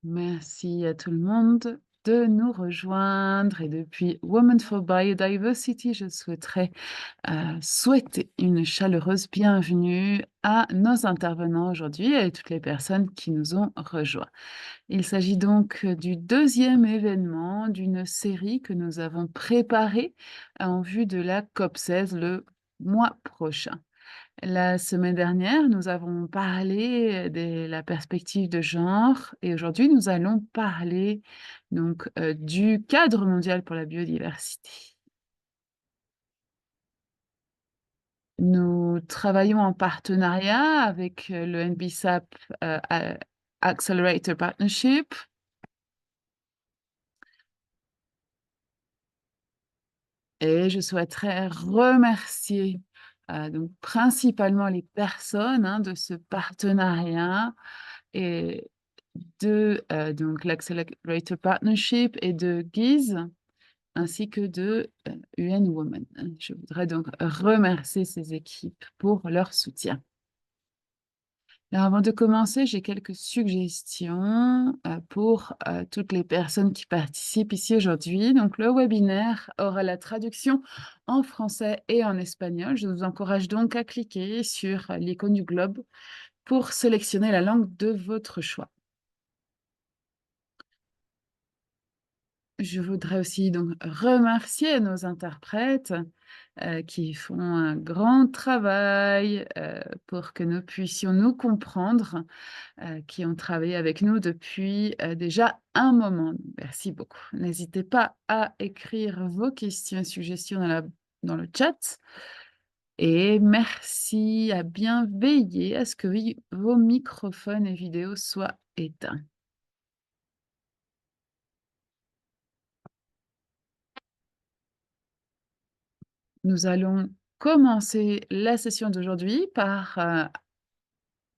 Merci à tout le monde de nous rejoindre et depuis Women for Biodiversity, je souhaiterais souhaiter une chaleureuse bienvenue à nos intervenants aujourd'hui et à toutes les personnes qui nous ont rejoints. Il s'agit donc du deuxième événement d'une série que nous avons préparée en vue de la COP16 le mois prochain. La semaine dernière, nous avons parlé de la perspective de genre et aujourd'hui, nous allons parler donc du cadre mondial pour la biodiversité. Nous travaillons en partenariat avec le NBSAP Accelerator Partnership et je souhaiterais remercier donc principalement les personnes de ce partenariat et donc l'Accelerator Partnership et de GIZ, ainsi que de, UN Women. Je voudrais donc remercier ces équipes pour leur soutien. Alors avant de commencer, j'ai quelques suggestions, pour, toutes les personnes qui participent ici aujourd'hui. Donc le webinaire aura la traduction en français et en espagnol. Je vous encourage donc à cliquer sur l'icône du globe pour sélectionner la langue de votre choix. Je voudrais aussi donc remercier nos interprètes, qui font un grand travail, pour que nous puissions nous comprendre, qui ont travaillé avec nous depuis, déjà un moment. Merci beaucoup. N'hésitez pas à écrire vos questions et suggestions dans le chat et merci à bien veiller à ce que vos microphones et vidéos soient éteints. Nous allons commencer la session d'aujourd'hui par,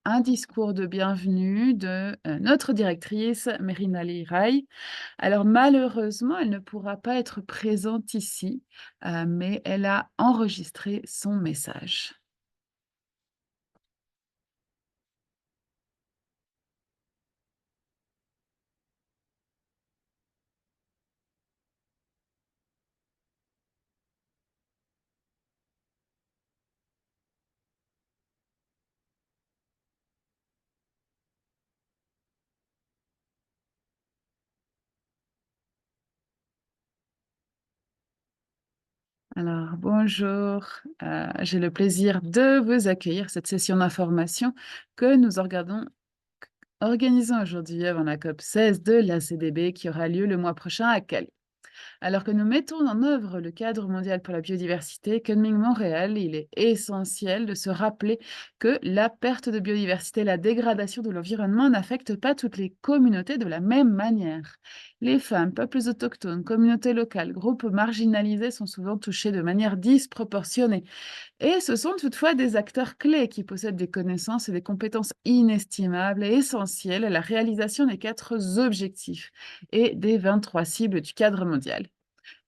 un discours de bienvenue de, notre directrice Mérina Rai. Alors malheureusement, elle ne pourra pas être présente ici, mais elle a enregistré son message. Alors bonjour, j'ai le plaisir de vous accueillir cette session d'information que nous organisons aujourd'hui avant la COP16 de l'ACDB qui aura lieu le mois prochain à Calais. Alors que nous mettons en œuvre le cadre mondial pour la biodiversité, Kunming-Montréal, il est essentiel de se rappeler que la perte de biodiversité, la dégradation de l'environnement n'affectent pas toutes les communautés de la même manière. Les femmes, peuples autochtones, communautés locales, groupes marginalisés sont souvent touchés de manière disproportionnée. Et ce sont toutefois des acteurs clés qui possèdent des connaissances et des compétences inestimables et essentielles à la réalisation des 4 objectifs et des 23 cibles du cadre mondial.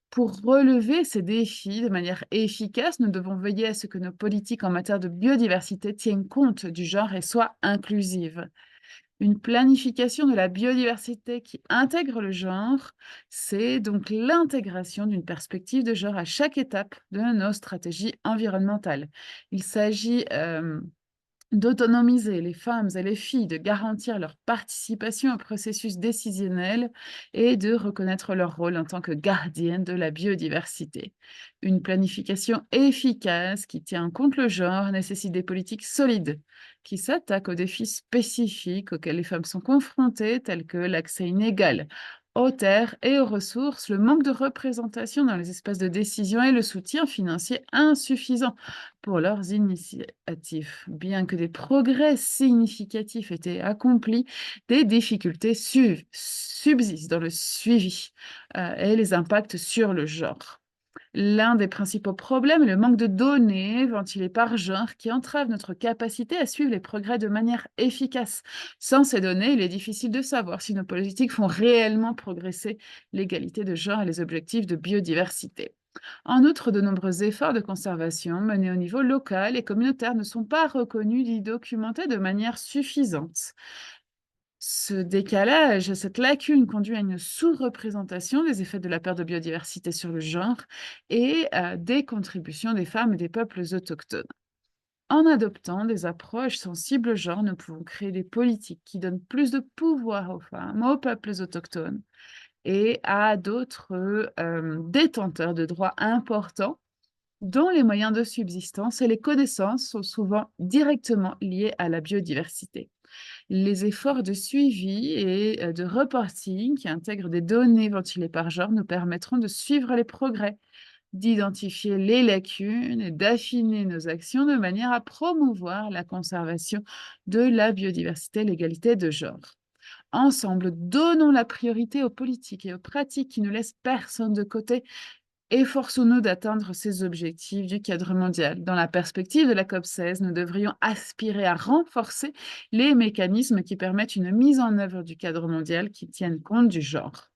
Pour relever ces défis de manière efficace, nous devons veiller à ce que nos politiques en matière de biodiversité tiennent compte du genre et soient inclusives. Une planification de la biodiversité qui intègre le genre, c'est donc l'intégration d'une perspective de genre à chaque étape de nos stratégies environnementales. Il s'agit d'autonomiser les femmes et les filles, de garantir leur participation au processus décisionnel et de reconnaître leur rôle en tant que gardiennes de la biodiversité. Une planification efficace qui tient compte le genre nécessite des politiques solides qui s'attaquent aux défis spécifiques auxquels les femmes sont confrontées, tels que l'accès inégal aux terres et aux ressources, le manque de représentation dans les espaces de décision et le soutien financier insuffisant pour leurs initiatives. Bien que des progrès significatifs aient été accomplis, des difficultés subsistent dans le suivi et les impacts sur le genre. L'un des principaux problèmes est le manque de données ventilées par genre qui entrave notre capacité à suivre les progrès de manière efficace. Sans ces données, il est difficile de savoir si nos politiques font réellement progresser l'égalité de genre et les objectifs de biodiversité. En outre, de nombreux efforts de conservation menés au niveau local et communautaire ne sont pas reconnus ni documentés de manière suffisante. Ce décalage, cette lacune conduit à une sous-représentation des effets de la perte de biodiversité sur le genre et des contributions des femmes et des peuples autochtones. En adoptant des approches sensibles au genre, nous pouvons créer des politiques qui donnent plus de pouvoir aux femmes, aux peuples autochtones et à d'autres détenteurs de droits importants dont les moyens de subsistance et les connaissances sont souvent directement liés à la biodiversité. Les efforts de suivi et de reporting qui intègrent des données ventilées par genre nous permettront de suivre les progrès, d'identifier les lacunes et d'affiner nos actions de manière à promouvoir la conservation de la biodiversité et l'égalité de genre. Ensemble, donnons la priorité aux politiques et aux pratiques qui ne laissent personne de côté. Efforçons-nous d'atteindre ces objectifs du cadre mondial. Dans la perspective de la COP16, nous devrions aspirer à renforcer les mécanismes qui permettent une mise en œuvre du cadre mondial qui tienne compte du genre.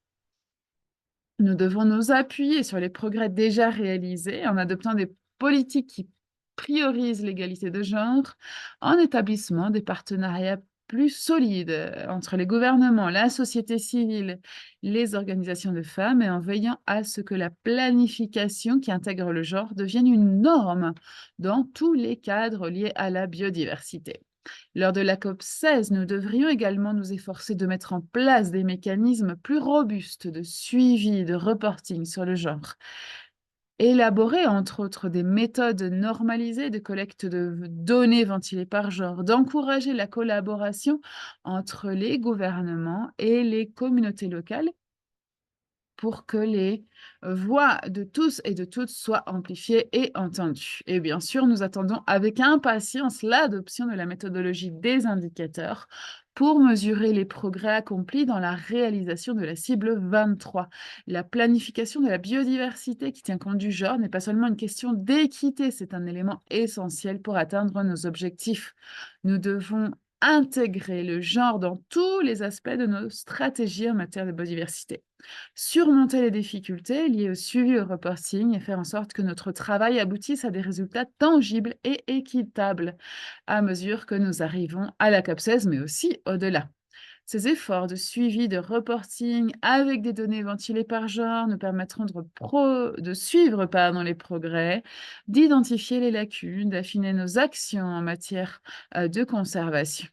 Nous devons nous appuyer sur les progrès déjà réalisés en adoptant des politiques qui priorisent l'égalité de genre, en établissant des partenariats plus solides entre les gouvernements, la société civile, les organisations de femmes et en veillant à ce que la planification qui intègre le genre devienne une norme dans tous les cadres liés à la biodiversité. Lors de la COP16, nous devrions également nous efforcer de mettre en place des mécanismes plus robustes de suivi et de reporting sur le genre. Élaborer, entre autres, des méthodes normalisées de collecte de données ventilées par genre, d'encourager la collaboration entre les gouvernements et les communautés locales pour que les voix de tous et de toutes soient amplifiées et entendues. Et bien sûr, nous attendons avec impatience l'adoption de la méthodologie des indicateurs pour mesurer les progrès accomplis dans la réalisation de la cible 23. La planification de la biodiversité qui tient compte du genre n'est pas seulement une question d'équité, c'est un élément essentiel pour atteindre nos objectifs. Nous devons intégrer le genre dans tous les aspects de nos stratégies en matière de biodiversité. Surmonter les difficultés liées au suivi et au reporting et faire en sorte que notre travail aboutisse à des résultats tangibles et équitables à mesure que nous arrivons à la COP16, mais aussi au-delà. Ces efforts de suivi, de reporting avec des données ventilées par genre nous permettront de suivre les progrès, d'identifier les lacunes, d'affiner nos actions en matière de conservation.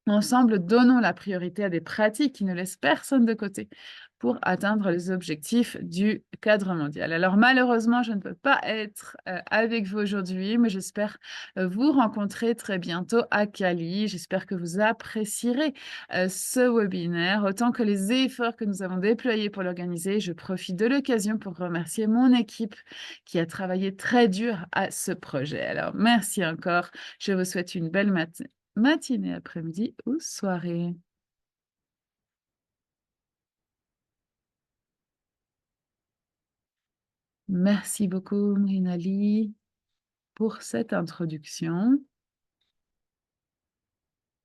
Ensemble, donnons la priorité à des pratiques qui ne laissent personne de côté pour atteindre les objectifs du cadre mondial. Alors malheureusement, je ne peux pas être avec vous aujourd'hui, mais j'espère vous rencontrer très bientôt à Cali. J'espère que vous apprécierez ce webinaire autant que les efforts que nous avons déployés pour l'organiser. Je profite de l'occasion pour remercier mon équipe qui a travaillé très dur à ce projet. Alors merci encore. Je vous souhaite une belle matinée, après-midi ou soirée. Merci beaucoup, Mrinali, pour cette introduction.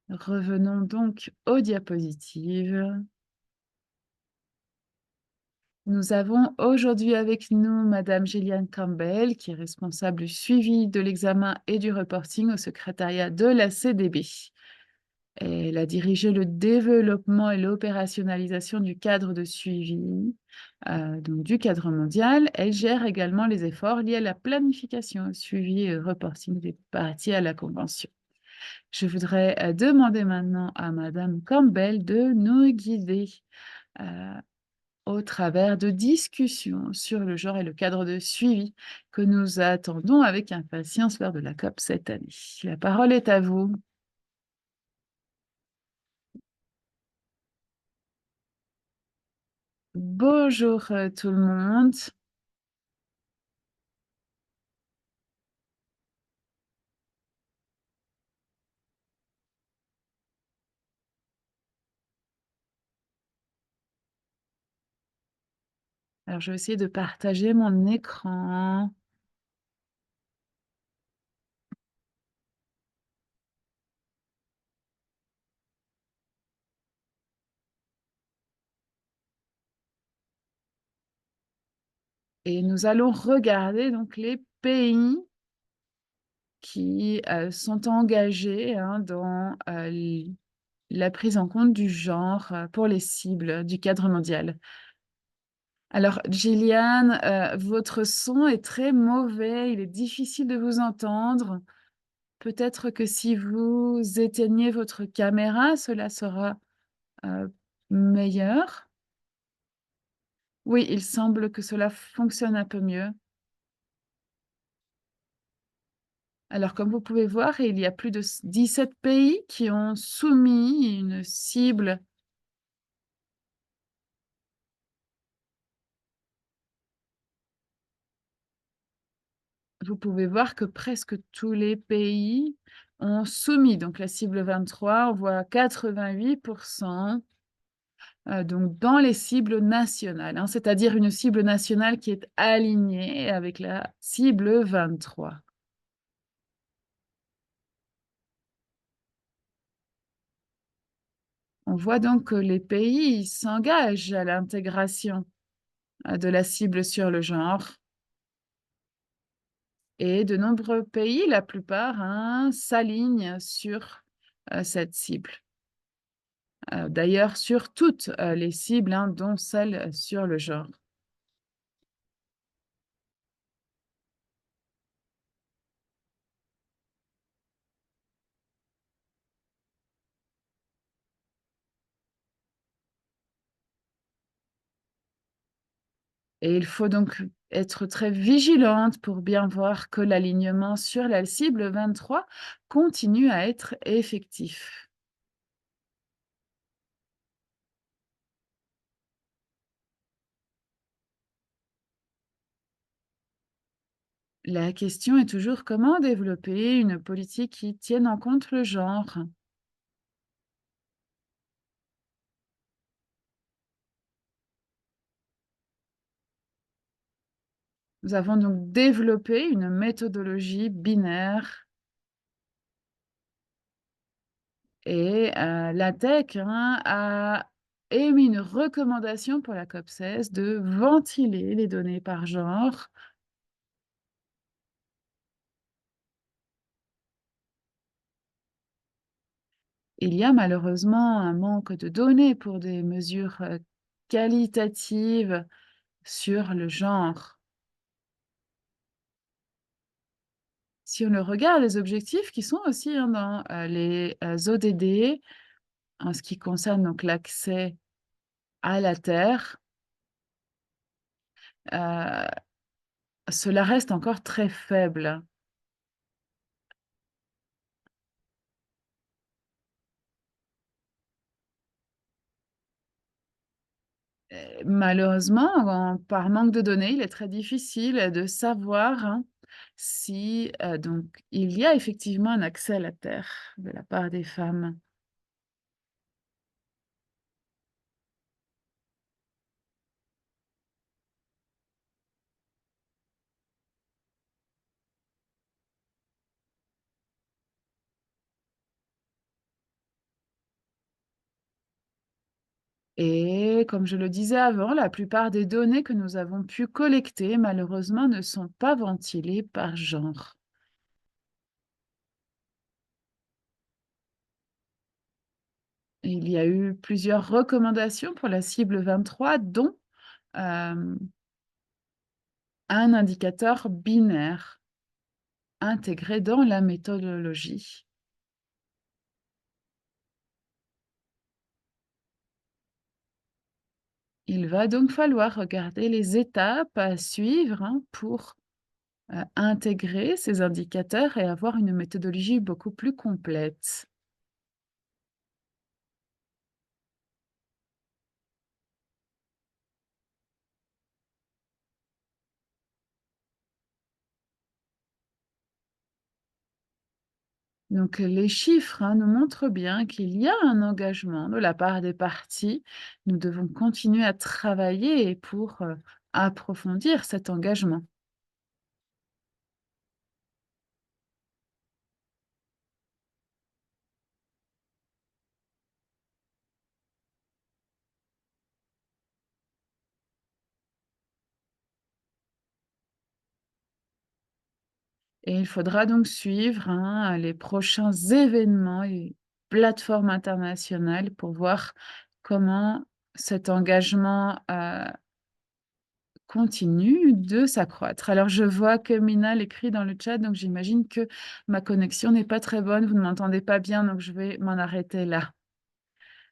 Revenons donc aux diapositives. Nous avons aujourd'hui avec nous Madame Gillian Campbell, qui est responsable du suivi de l'examen et du reporting au secrétariat de la CDB. Elle a dirigé le développement et l'opérationnalisation du cadre de suivi, donc du cadre mondial. Elle gère également les efforts liés à la planification, suivi et reporting des parties à la convention. Je voudrais demander maintenant à Madame Campbell de nous guider euh, au travers de discussions sur le genre et le cadre de suivi que nous attendons avec impatience lors de la COP cette année. La parole est à vous. Bonjour tout le monde. Alors, je vais essayer de partager mon écran. Et nous allons regarder donc les pays qui sont engagés hein, dans la prise en compte du genre, pour les cibles du cadre mondial. Alors Gillian, votre son est très mauvais, il est difficile de vous entendre. Peut-être que si vous éteignez votre caméra, cela sera, heu, meilleur? Oui, il semble que cela fonctionne un peu mieux. Alors comme vous pouvez voir, il y a plus de 17 pays qui ont soumis une cible. Vous pouvez voir que presque tous les pays ont soumis donc la cible 23. On voit 88, donc dans les cibles nationales, hein, c'est-à-dire une cible nationale qui est alignée avec la cible 23. On voit donc que les pays s'engagent à l'intégration, de la cible sur le genre et de nombreux pays, la plupart, hein, s'alignent sur, cette cible. D'ailleurs sur toutes, les cibles, hein, dont celle sur le genre. Et il faut donc être très vigilante pour bien voir que l'alignement sur la cible 23 continue à être effectif. La question est toujours comment développer une politique qui tienne en compte le genre. Nous avons donc développé une méthodologie binaire et la tech, hein, a émis une recommandation pour la COP16 de ventiler les données par genre. Il y a malheureusement un manque de données pour des mesures, qualitatives sur le genre. Si on le regarde, les objectifs qui sont aussi, hein, dans, les, ODD, en ce qui concerne donc l'accès à la terre, heu, cela reste encore très faible. Malheureusement, par manque de données, il est très difficile de savoir, hein, si, donc il y a effectivement un accès à la terre de la part des femmes. Et comme je le disais avant, la plupart des données que nous avons pu collecter, malheureusement, ne sont pas ventilées par genre. Il y a eu plusieurs recommandations pour la cible 23, dont un indicateur binaire intégré dans la méthodologie. Il va donc falloir regarder les étapes à suivre, hein, pour intégrer ces indicateurs et avoir une méthodologie beaucoup plus complète. Donc les chiffres, hein, nous montrent bien qu'il y a un engagement de la part des parties. Nous devons continuer à travailler pour, approfondir cet engagement. Et il faudra donc suivre, hein, les prochains événements et plateforme internationale pour voir comment cet engagement, continue de s'accroître. Alors je vois que Mina l'écrit dans le chat, donc j'imagine que ma connexion n'est pas très bonne, vous ne m'entendez pas bien, donc je vais m'en arrêter là.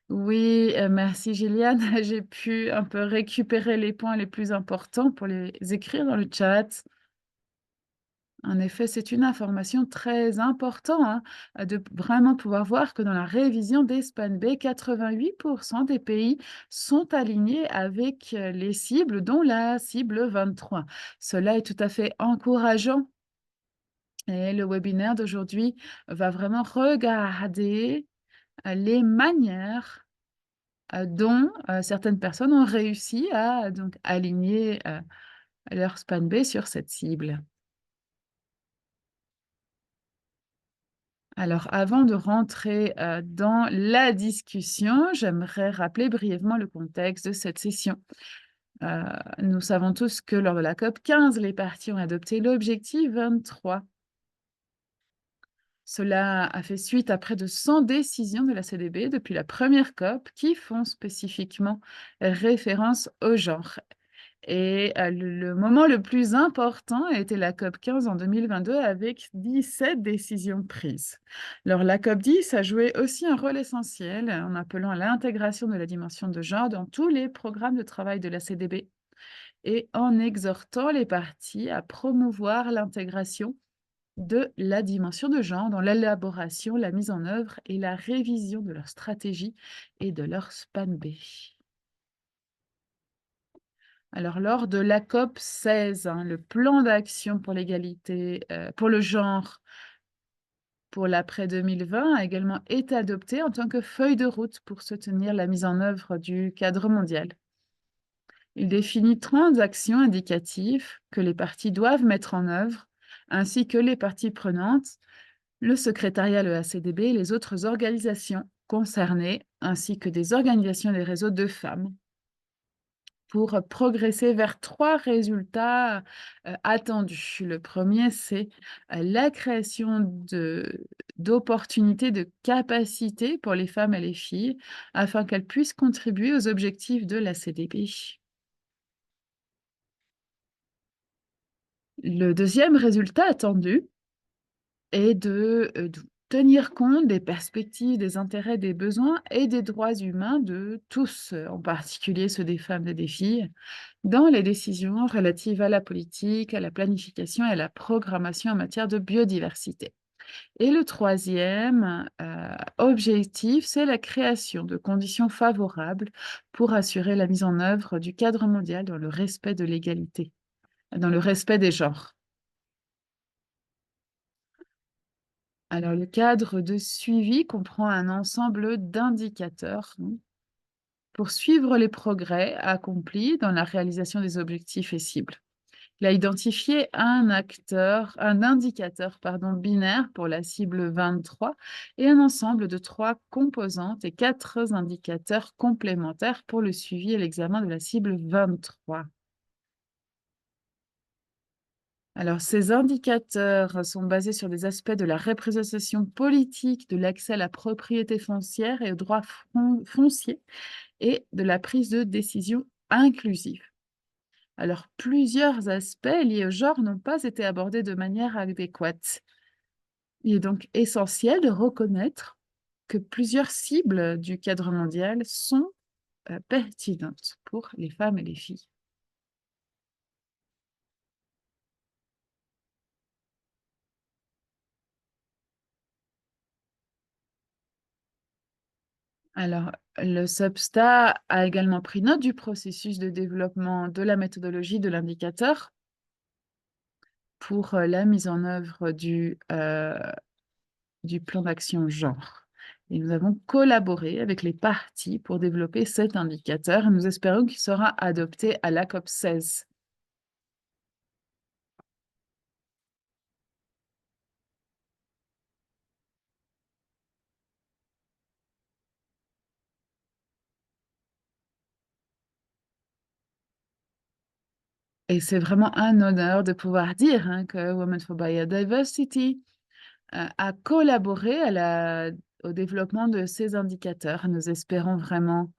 Oui, merci Gilliane. J'ai pu un peu récupérer les points les plus importants pour les écrire dans le chat. En effet, c'est une information très importante, hein, de vraiment pouvoir voir que dans la révision des SPAN-B, 88% des pays sont alignés avec les cibles, dont la cible 23. Cela est tout à fait encourageant. Et le webinaire d'aujourd'hui va vraiment regarder les manières dont certaines personnes ont réussi à donc aligner leur SPAN-B sur cette cible. Alors, avant de rentrer dans la discussion, j'aimerais rappeler brièvement le contexte de cette session. Euh, Nous savons tous que lors de la COP 15, les parties ont adopté l'objectif 23. Cela a fait suite à près de 100 décisions de la CDB depuis la première COP qui font spécifiquement référence au genre. Et le moment le plus important a été la COP 15 en 2022 avec 17 décisions prises. Alors la COP 10 a joué aussi un rôle essentiel en appelant à l'intégration de la dimension de genre dans tous les programmes de travail de la CDB et en exhortant les parties à promouvoir l'intégration de la dimension de genre dans l'élaboration, la mise en œuvre et la révision de leur stratégie et de leur SPAN-B. Alors, lors de la COP 16, hein, le plan d'action pour l'égalité, pour le genre pour l'après 2020 a également été adopté en tant que feuille de route pour soutenir la mise en œuvre du cadre mondial. Il définit 30 actions indicatives que les parties doivent mettre en œuvre, ainsi que les parties prenantes, le secrétariat, le ACDB et les autres organisations concernées, ainsi que des organisations et des réseaux de femmes pour progresser vers 3 résultats, attendus. Le premier, c'est, la création d'opportunités, de capacités pour les femmes et les filles, afin qu'elles puissent contribuer aux objectifs de la CDB. Le deuxième résultat attendu est de tenir compte des perspectives, des intérêts, des besoins et des droits humains de tous, en particulier ceux des femmes et des filles, dans les décisions relatives à la politique, à la planification et à la programmation en matière de biodiversité. Et le troisième objectif, c'est la création de conditions favorables pour assurer la mise en œuvre du cadre mondial dans le respect de l'égalité, dans le respect des genres. Alors, le cadre de suivi comprend un ensemble d'indicateurs, hein, pour suivre les progrès accomplis dans la réalisation des objectifs et cibles. Il a identifié un indicateur binaire pour la cible 23 et un ensemble de 3 composantes et 4 indicateurs complémentaires pour le suivi et l'examen de la cible 23. Alors, ces indicateurs sont basés sur des aspects de la représentation politique, de l'accès à la propriété foncière et aux droits fonciers et de la prise de décision inclusive. Alors, plusieurs aspects liés au genre n'ont pas été abordés de manière adéquate. Il est donc essentiel de reconnaître que plusieurs cibles du cadre mondial sont pertinentes pour les femmes et les filles. Alors, le SUBSTA a également pris note du processus de développement de la méthodologie de l'indicateur pour la mise en œuvre du plan d'action genre. Et nous avons collaboré avec les parties pour développer cet indicateur et nous espérons qu'il sera adopté à la COP 16. Et c'est vraiment un honneur de pouvoir dire, hein, que Women for Biodiversity a collaboré au développement de ces indicateurs. Nous espérons vraiment,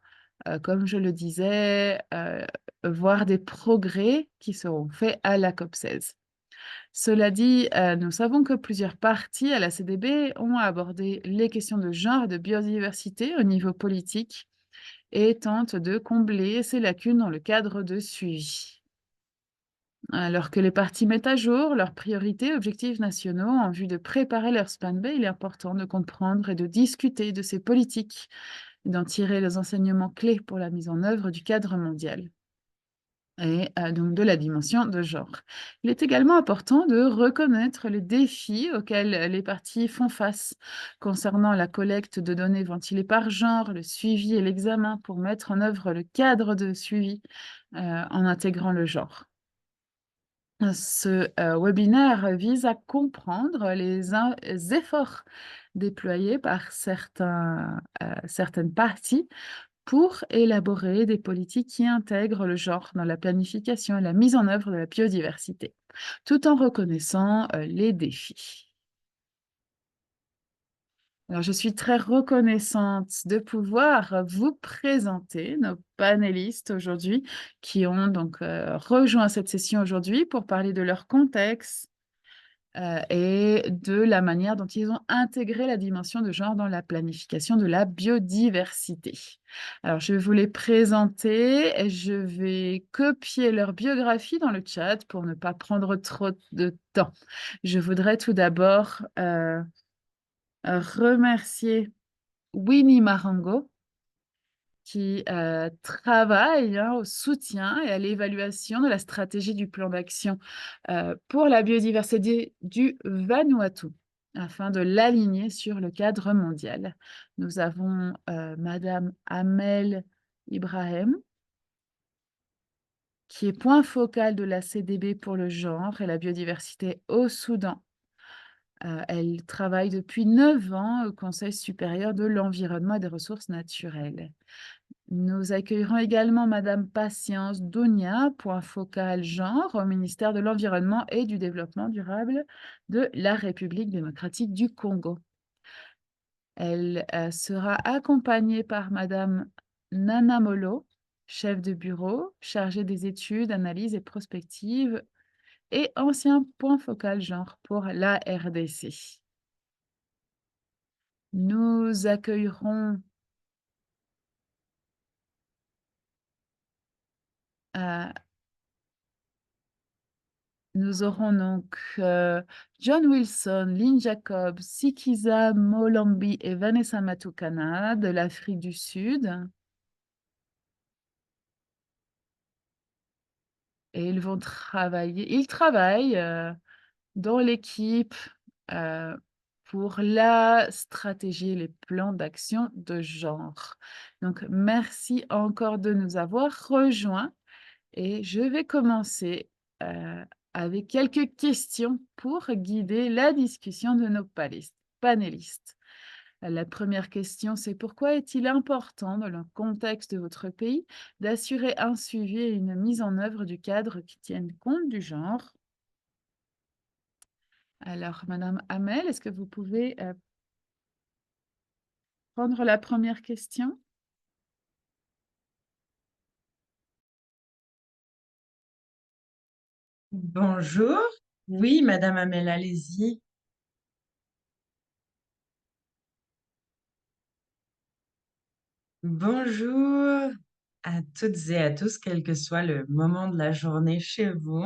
comme je le disais, voir des progrès qui seront faits à la COP16. Cela dit, nous savons que plusieurs parties à la CDB ont abordé les questions de genre et de biodiversité au niveau politique et tentent de combler ces lacunes dans le cadre de suivi. Alors que les partis mettent à jour leurs priorités et objectifs nationaux en vue de préparer leur SPAN B, il est important de comprendre et de discuter de ces politiques et d'en tirer les enseignements clés pour la mise en œuvre du cadre mondial et donc de la dimension de genre. Il est également important de reconnaître les défis auxquels les partis font face concernant la collecte de données ventilées par genre, le suivi et l'examen pour mettre en œuvre le cadre de suivi en intégrant le genre. Ce webinaire vise à comprendre les efforts déployés par certaines parties pour élaborer des politiques qui intègrent le genre dans la planification et la mise en œuvre de la biodiversité, tout en reconnaissant les défis. Alors, je suis très reconnaissante de pouvoir vous présenter nos panélistes aujourd'hui qui ont donc rejoint cette session aujourd'hui pour parler de leur contexte et de la manière dont ils ont intégré la dimension de genre dans la planification de la biodiversité. Alors, je vais vous les présenter et je vais copier leur biographie dans le chat pour ne pas prendre trop de temps. Je voudrais tout d'abord remercier Winnie Marango qui travaille au soutien et à l'évaluation de la stratégie du plan d'action pour la biodiversité du Vanuatu, afin de l'aligner sur le cadre mondial. Nous avons Madame Amel Ibrahim, qui est point focal de la CDB pour le genre et la biodiversité au Soudan. Elle travaille depuis 9 ans au Conseil supérieur de l'environnement et des ressources naturelles. Nous accueillerons également Madame Patience Dounia, point focal genre, au ministère de l'Environnement et du Développement durable de la République démocratique du Congo. Elle sera accompagnée par Madame Nana Molo, chef de bureau, chargée des études, analyses et prospectives, et ancien point focal genre pour la RDC. Nous accueillerons Nous aurons donc John Wilson, Lynn Jacobs, Sikiza Molambi et Vanessa Matukana de l'Afrique du Sud. Et ils travaillent dans l'équipe euh, pour la stratégie et les plans d'action de genre. Donc, merci encore de nous avoir rejoints. Et je vais commencer avec quelques questions pour guider la discussion de nos panélistes. La première question, c'est pourquoi est-il important, dans le contexte de votre pays, d'assurer un suivi et une mise en œuvre du cadre qui tiennent compte du genre? Alors, Madame Hamel, est-ce que vous pouvez prendre la première question? Bonjour. Oui, Madame Amel, allez-y. Bonjour à toutes et à tous, quel que soit le moment de la journée chez vous.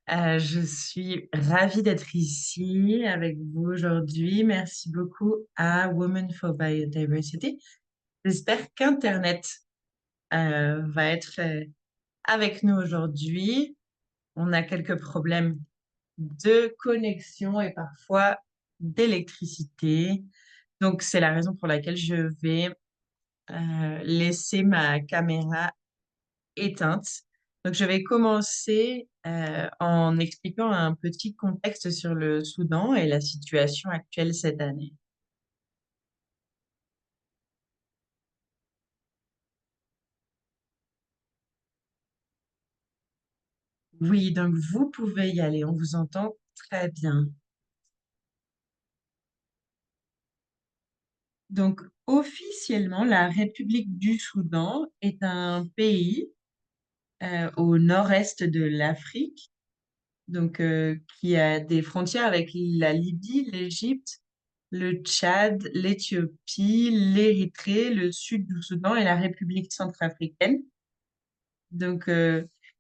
Je suis ravie d'être ici avec vous aujourd'hui. Merci beaucoup à Women for Biodiversity. J'espère qu'Internet va être avec nous aujourd'hui. On a quelques problèmes de connexion et parfois d'électricité. Donc, c'est la raison pour laquelle je vais laisser ma caméra éteinte. Donc, je vais commencer en expliquant un petit contexte sur le Soudan et la situation actuelle cette année. Oui, donc vous pouvez y aller, on vous entend très bien. Donc, officiellement, la République du Soudan est un pays au nord-est de l'Afrique, donc qui a des frontières avec la Libye, l'Égypte, le Tchad, l'Éthiopie, l'Érythrée, le sud du Soudan et la République centrafricaine. Donc,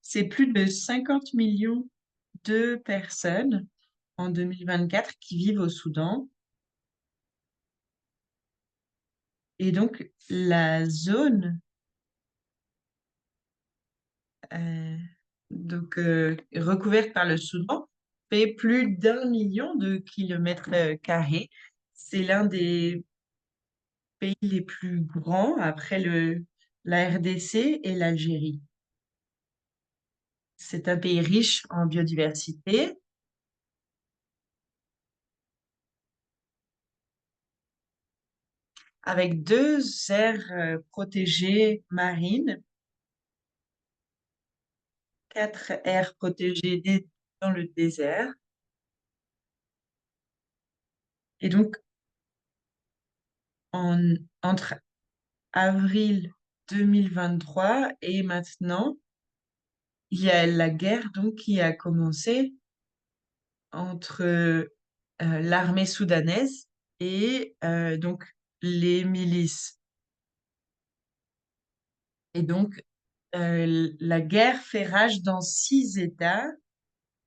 c'est plus de 50 millions de personnes en 2024 qui vivent au Soudan. Et donc, la zone euh, recouverte par le Soudan fait plus d'1 million de kilomètres carrés. C'est l'un des pays les plus grands après la RDC et l'Algérie. C'est un pays riche en biodiversité, avec 2 aires protégées marines, 4 aires protégées dans le désert. Et donc, entre avril 2023 et maintenant, il y a la guerre donc qui a commencé entre l'armée soudanaise et donc les milices. Et donc, la guerre fait rage dans 6 États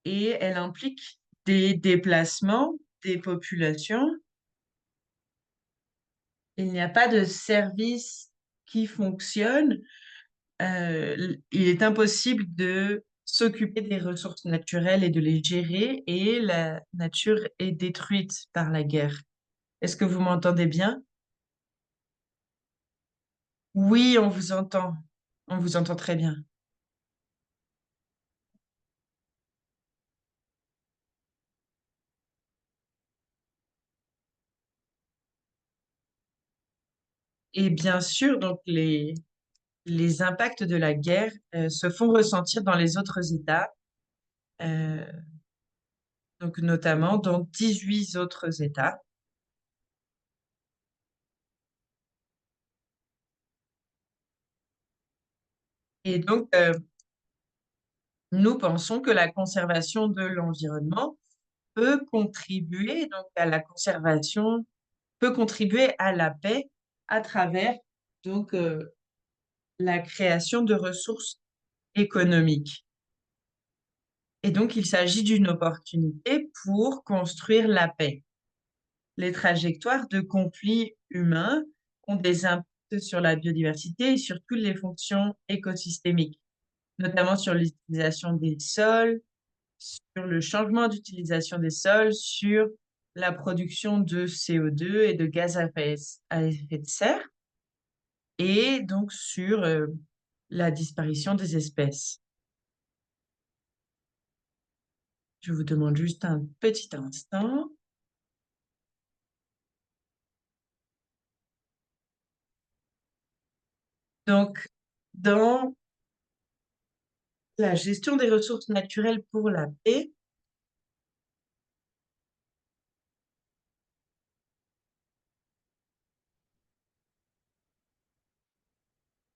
et elle implique des déplacements des populations. Il n'y a pas de service qui fonctionne. Il est impossible de s'occuper des ressources naturelles et de les gérer, et la nature est détruite par la guerre. Est-ce que vous m'entendez bien? Oui, on vous entend. On vous entend très bien. Et bien sûr, donc les impacts de la guerre se font ressentir dans les autres États, euh, donc notamment dans 18 autres États. Et donc, nous pensons que la conservation de l'environnement peut contribuer donc à la conservation, peut contribuer à la paix à travers donc la création de ressources économiques. Et donc, il s'agit d'une opportunité pour construire la paix. Les trajectoires de conflits humains ont des impacts sur la biodiversité et sur toutes les fonctions écosystémiques, notamment sur l'utilisation des sols, sur le changement d'utilisation des sols, sur la production de CO2 et de gaz à effet de serre, et donc sur la disparition des espèces. Je vous demande juste un petit instant. Donc, dans la gestion des ressources naturelles pour la paix,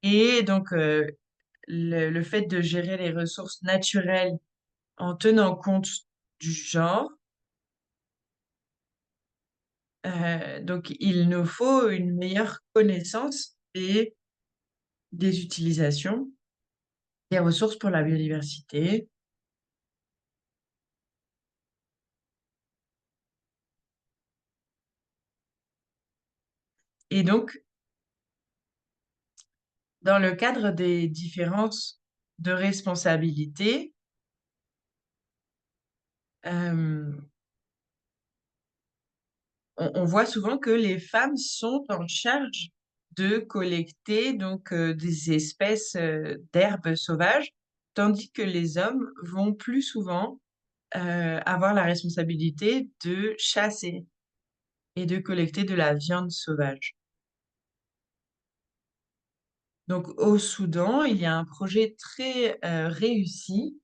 et donc le fait de gérer les ressources naturelles en tenant compte du genre, donc il nous faut une meilleure connaissance des utilisations des ressources pour la biodiversité. Et donc, dans le cadre des différences de responsabilité, euh, on voit souvent que les femmes sont en charge de collecter donc des espèces d'herbes sauvages, tandis que les hommes vont plus souvent avoir la responsabilité de chasser et de collecter de la viande sauvage. Donc au Soudan, il y a un projet très réussi.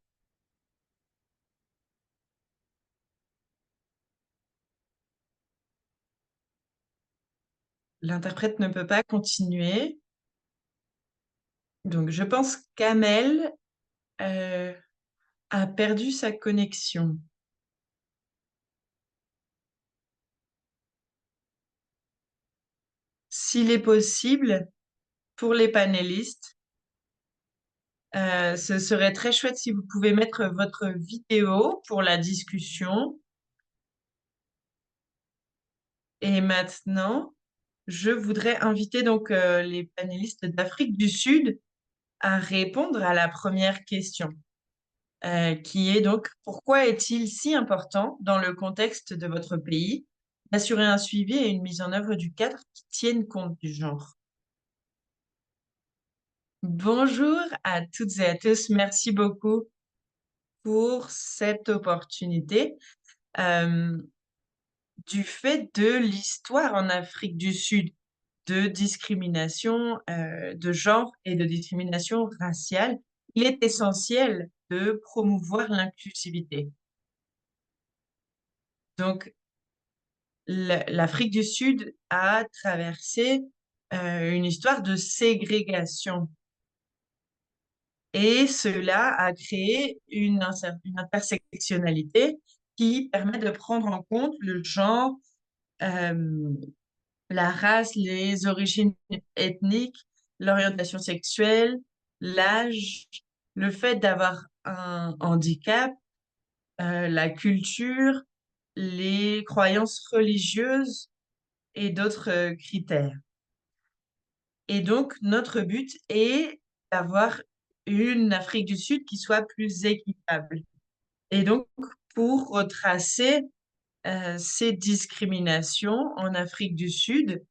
L'interprète ne peut pas continuer. Donc, je pense qu'Amel a perdu sa connexion. S'il est possible, pour les panélistes, ce serait très chouette si vous pouvez mettre votre vidéo pour la discussion. Et maintenant, je voudrais inviter donc les panélistes d'Afrique du Sud à répondre à la première question, qui est donc pourquoi est-il si important dans le contexte de votre pays d'assurer un suivi et une mise en œuvre du cadre qui tiennent compte du genre? Bonjour à toutes et à tous, merci beaucoup pour cette opportunité. Euh, du fait de l'histoire en Afrique du Sud de discrimination de genre et de discrimination raciale, il est essentiel de promouvoir l'inclusivité. Donc, l'Afrique du Sud a traversé une histoire de ségrégation et cela a créé une intersectionnalité qui permet de prendre en compte le genre, euh, la race, les origines ethniques, l'orientation sexuelle, l'âge, le fait d'avoir un handicap, la culture, les croyances religieuses et d'autres critères. Et donc, notre but est d'avoir une Afrique du Sud qui soit plus équitable. Et donc, pour retracer ces discriminations en Afrique du Sud,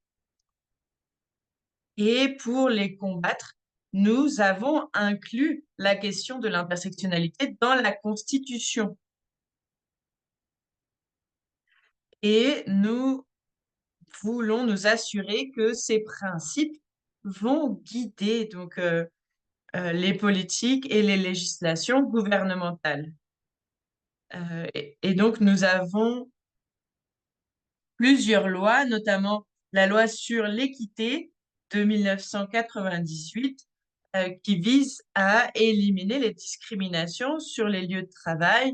et pour les combattre, nous avons inclus la question de l'intersectionnalité dans la Constitution. Et nous voulons nous assurer que ces principes vont guider donc les politiques et les législations gouvernementales. Et donc nous avons plusieurs lois, notamment la loi sur l'équité de 1998, qui vise à éliminer les discriminations sur les lieux de travail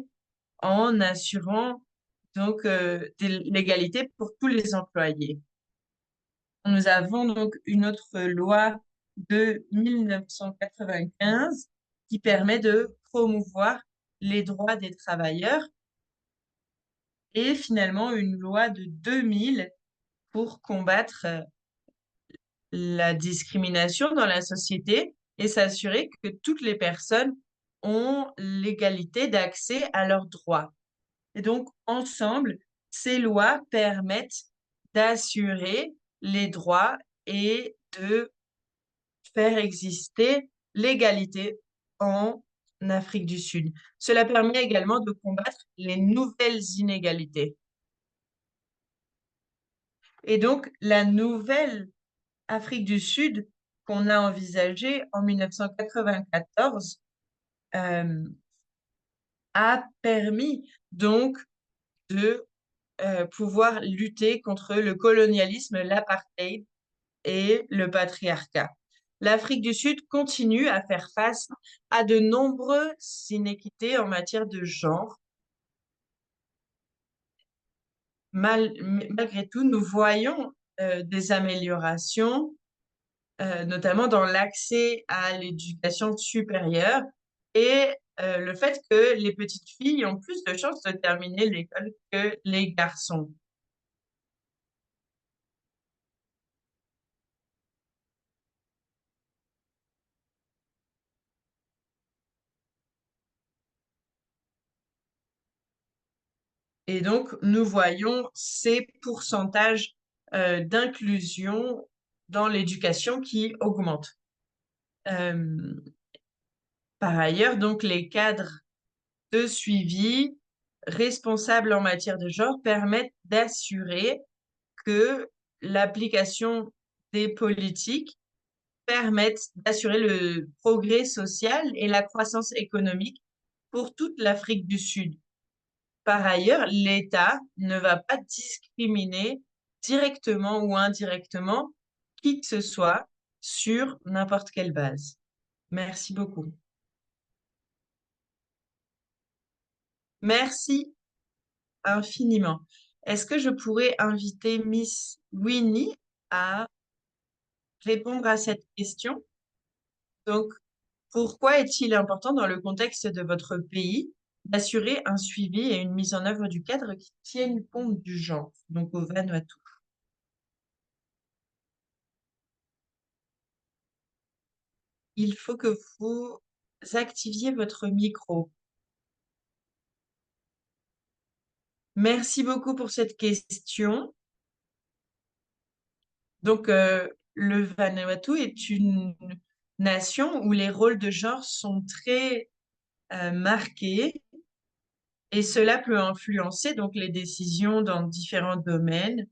en assurant donc l'égalité pour tous les employés. Nous avons donc une autre loi de 1995 qui permet de promouvoir les droits des travailleurs et finalement une loi de 2000 pour combattre la discrimination dans la société et s'assurer que toutes les personnes ont l'égalité d'accès à leurs droits. Et donc, ensemble, ces lois permettent d'assurer les droits et de faire exister l'égalité en Afrique du Sud. Cela permet également de combattre les nouvelles inégalités. Et donc, la nouvelle Afrique du Sud qu'on a envisagée en 1994 euh, a permis donc de pouvoir lutter contre le colonialisme, l'apartheid et le patriarcat. L'Afrique du Sud continue à faire face à de nombreuses inéquités en matière de genre. Malgré tout, nous voyons des améliorations, notamment dans l'accès à l'éducation supérieure et le fait que les petites filles ont plus de chances de terminer l'école que les garçons. Et donc, nous voyons ces pourcentages d'inclusion dans l'éducation qui augmentent. Euh, Par ailleurs, donc, les cadres de suivi responsables en matière de genre permettent d'assurer que l'application des politiques permettent d'assurer le progrès social et la croissance économique pour toute l'Afrique du Sud. Par ailleurs, l'État ne va pas discriminer directement ou indirectement qui que ce soit sur n'importe quelle base. Merci beaucoup. Merci infiniment. Est-ce que je pourrais inviter Miss Winnie à répondre à cette question? Donc, pourquoi est-il important dans le contexte de votre pays d'assurer un suivi et une mise en œuvre du cadre qui tiennent compte du genre, donc au Vanuatu? Il faut que vous activiez votre micro. Merci beaucoup pour cette question. Donc, le Vanuatu est une nation où les rôles de genre sont très marqués et cela peut influencer donc les décisions dans différents domaines.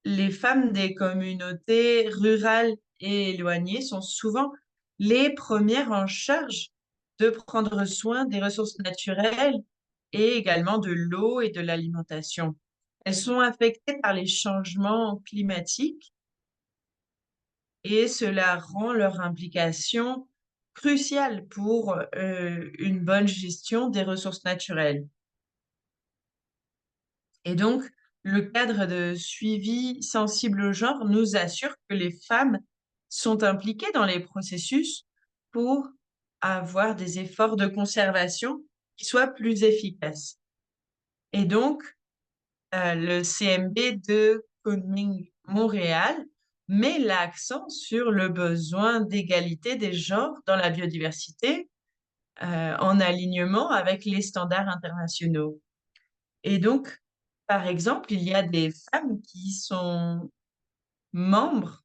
Les femmes des communautés rurales et éloignées sont souvent les premières en charge de prendre soin des ressources naturelles et également de l'eau et de l'alimentation. Elles sont affectées par les changements climatiques et cela rend leur implication cruciale pour une bonne gestion des ressources naturelles. Et donc, le cadre de suivi sensible au genre nous assure que les femmes sont impliquées dans les processus pour avoir des efforts de conservation qui soient plus efficaces. Et donc, le CMB de Kunming-Montréal met l'accent sur le besoin d'égalité des genres dans la biodiversité, en alignement avec les standards internationaux. Et donc, par exemple, il y a des femmes qui sont membres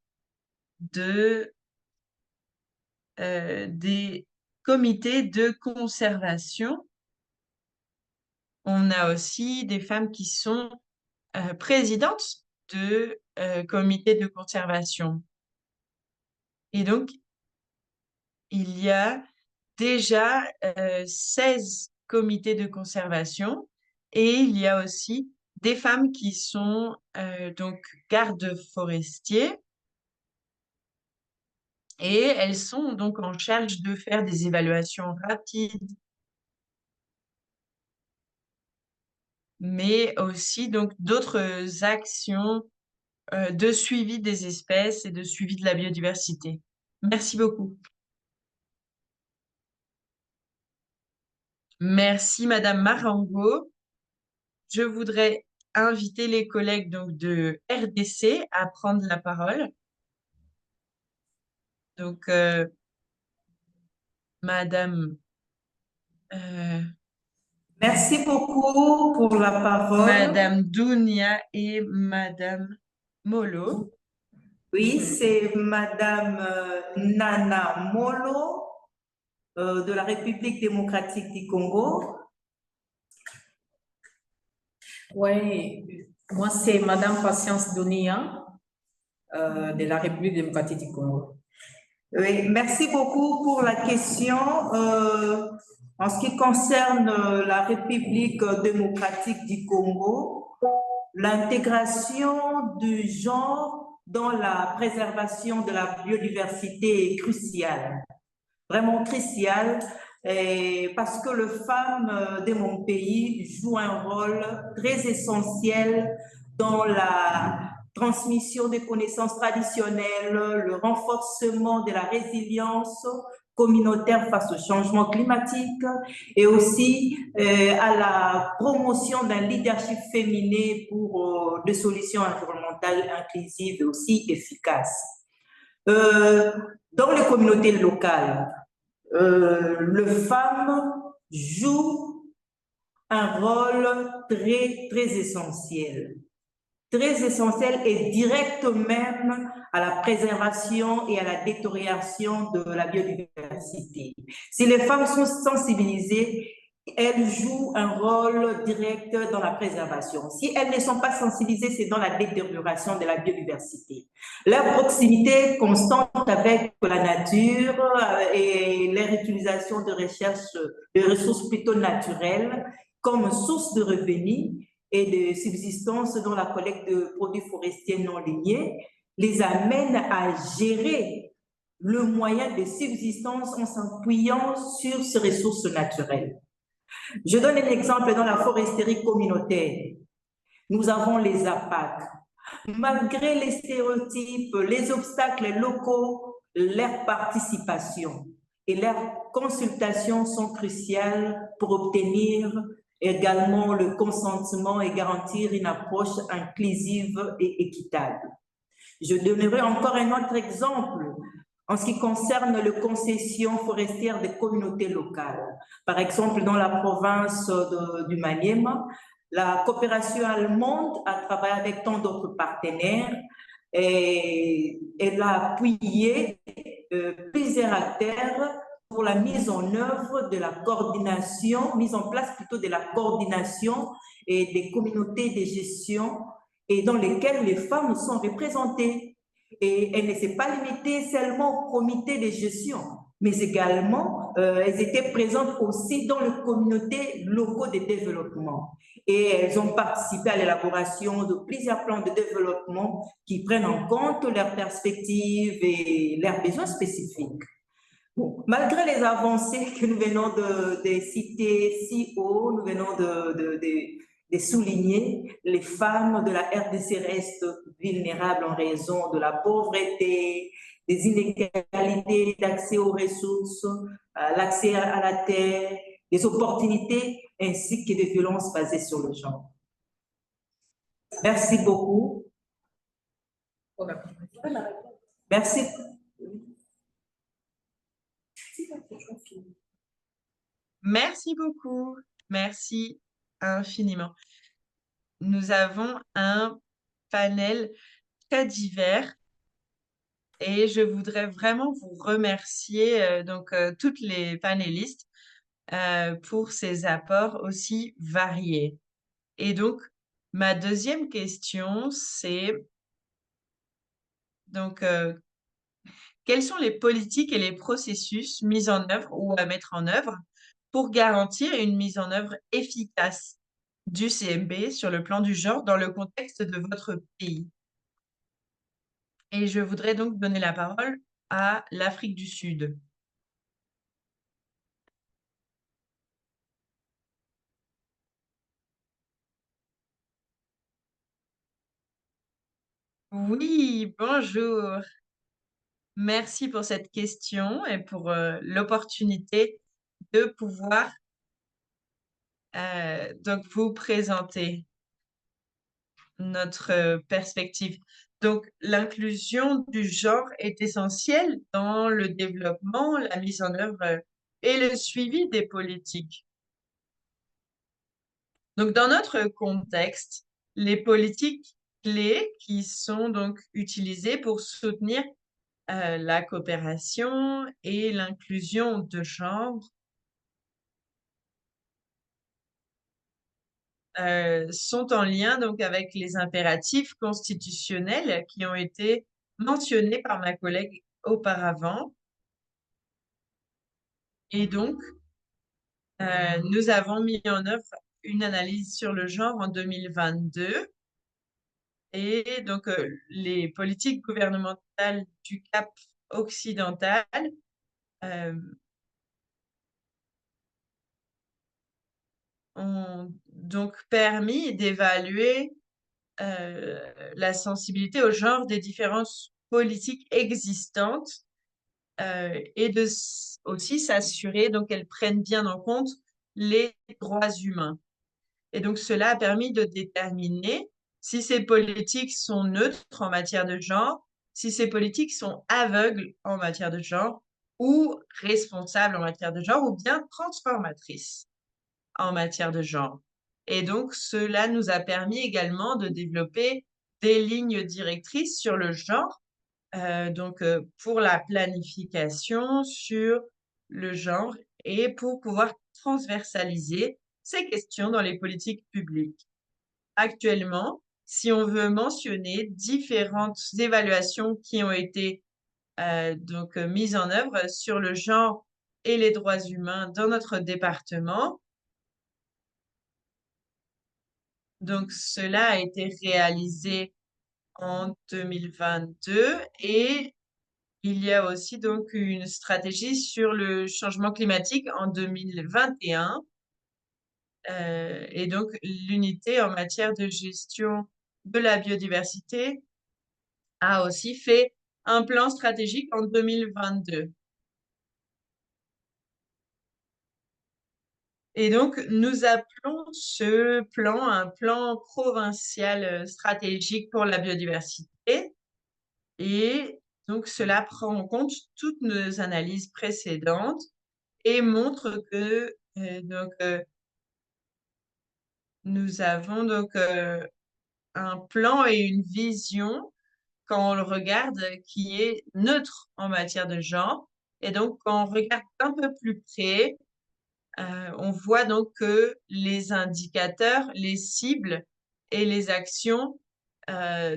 de, des comités de conservation. On a aussi des femmes qui sont présidentes de comités de conservation. Et donc, il y a déjà 16 comités de conservation et il y a aussi des femmes qui sont donc gardes forestiers et elles sont donc en charge de faire des évaluations rapides, mais aussi donc d'autres actions de suivi des espèces et de suivi de la biodiversité. Merci beaucoup. Merci, Madame Marango. Je voudrais inviter les collègues donc de RDC à prendre la parole. Donc, Madame, euh, Merci beaucoup pour la parole. Madame Dounia et Madame Molo. Oui, c'est Madame Nana Molo de la République démocratique du Congo. Oui, moi c'est Madame Patience Donia de la République démocratique du Congo. Oui, merci beaucoup pour la question. En ce qui concerne la République démocratique du Congo, l'intégration du genre dans la préservation de la biodiversité est cruciale, vraiment cruciale, parce que les femmes de mon pays jouent un rôle très essentiel dans la transmission des connaissances traditionnelles, le renforcement de la résilience communautaire face au changement climatique et aussi à la promotion d'un leadership féminin pour des solutions environnementales inclusives et aussi efficaces. Dans les communautés locales, les femmes jouent un rôle très essentiel. Très essentiel et direct même à la préservation et à la détérioration de la biodiversité. Si les femmes sont sensibilisées, elles jouent un rôle direct dans la préservation. Si elles ne sont pas sensibilisées, c'est dans la détérioration de la biodiversité. Leur proximité constante avec la nature et leur utilisation de recherche de ressources plutôt naturelles comme source de revenus et de subsistance dans la collecte de produits forestiers non lignés les amène à gérer le moyen de subsistance en s'appuyant sur ces ressources naturelles. Je donne un exemple dans la foresterie communautaire. Nous avons les APAC. Malgré les stéréotypes, les obstacles locaux, leur participation et leur consultation sont cruciales pour obtenir également le consentement et garantir une approche inclusive et équitable. Je donnerai encore un autre exemple en ce qui concerne les concessions forestières des communautés locales. Par exemple, dans la province du Maniema, la coopération allemande a travaillé avec tant d'autres partenaires et elle a appuyé plusieurs acteurs pour la mise en œuvre de la coordination, mise en place plutôt de la coordination et des communautés de gestion et dans lesquelles les femmes sont représentées. Et elle ne s'est pas limitée seulement au comité de gestion, mais également, elles étaient présentes aussi dans les communautés locaux de développement. Et elles ont participé à l'élaboration de plusieurs plans de développement qui prennent en compte leurs perspectives et leurs besoins spécifiques. Bon, malgré les avancées que nous venons de citer si haut, nous venons de souligner, les femmes de la RDC restent vulnérables en raison de la pauvreté, des inégalités d'accès aux ressources, l'accès à la terre, des opportunités ainsi que des violences basées sur le genre. Merci beaucoup. Merci. Merci beaucoup. Merci infiniment. Nous avons un panel très divers et je voudrais vraiment vous remercier, toutes les panélistes, pour ces apports aussi variés. Et donc, ma deuxième question, c'est quelles sont les politiques et les processus mis en œuvre ou à mettre en œuvre pour garantir une mise en œuvre efficace du CMB sur le plan du genre dans le contexte de votre pays? Et je voudrais donc donner la parole à l'Afrique du Sud. Oui, bonjour. Merci pour cette question et pour l'opportunité de pouvoir donc vous présenter notre perspective. Donc, l'inclusion du genre est essentielle dans le développement, la mise en œuvre et le suivi des politiques. Donc, dans notre contexte, les politiques clés qui sont donc utilisées pour soutenir la coopération et l'inclusion de genre sont en lien donc avec les impératifs constitutionnels qui ont été mentionnés par ma collègue auparavant. Et donc, nous avons mis en œuvre une analyse sur le genre en 2022. Et donc, les politiques gouvernementales du Cap occidental ont donc permis d'évaluer la sensibilité au genre des différentes politiques existantes et de aussi s'assurer donc qu'elles prennent bien en compte les droits humains. Et donc, cela a permis de déterminer si ces politiques sont neutres en matière de genre, si ces politiques sont aveugles en matière de genre ou responsables en matière de genre ou bien transformatrices en matière de genre. Et donc, cela nous a permis également de développer des lignes directrices sur le genre, pour la planification sur le genre et pour pouvoir transversaliser ces questions dans les politiques publiques. Actuellement, si on veut mentionner différentes évaluations qui ont été mises en œuvre sur le genre et les droits humains dans notre département, Donc, cela a été réalisé en 2022 et il y a aussi donc une stratégie sur le changement climatique en 2021. Et donc, l'unité en matière de gestion de la biodiversité a aussi fait un plan stratégique en 2022. Et donc, nous appelons ce plan un plan provincial stratégique pour la biodiversité. Et donc, cela prend en compte toutes nos analyses précédentes et montre que nous avons donc un plan et une vision quand on le regarde qui est neutre en matière de genre. Et donc, quand on regarde un peu plus près, on voit donc que les indicateurs, les cibles et les actions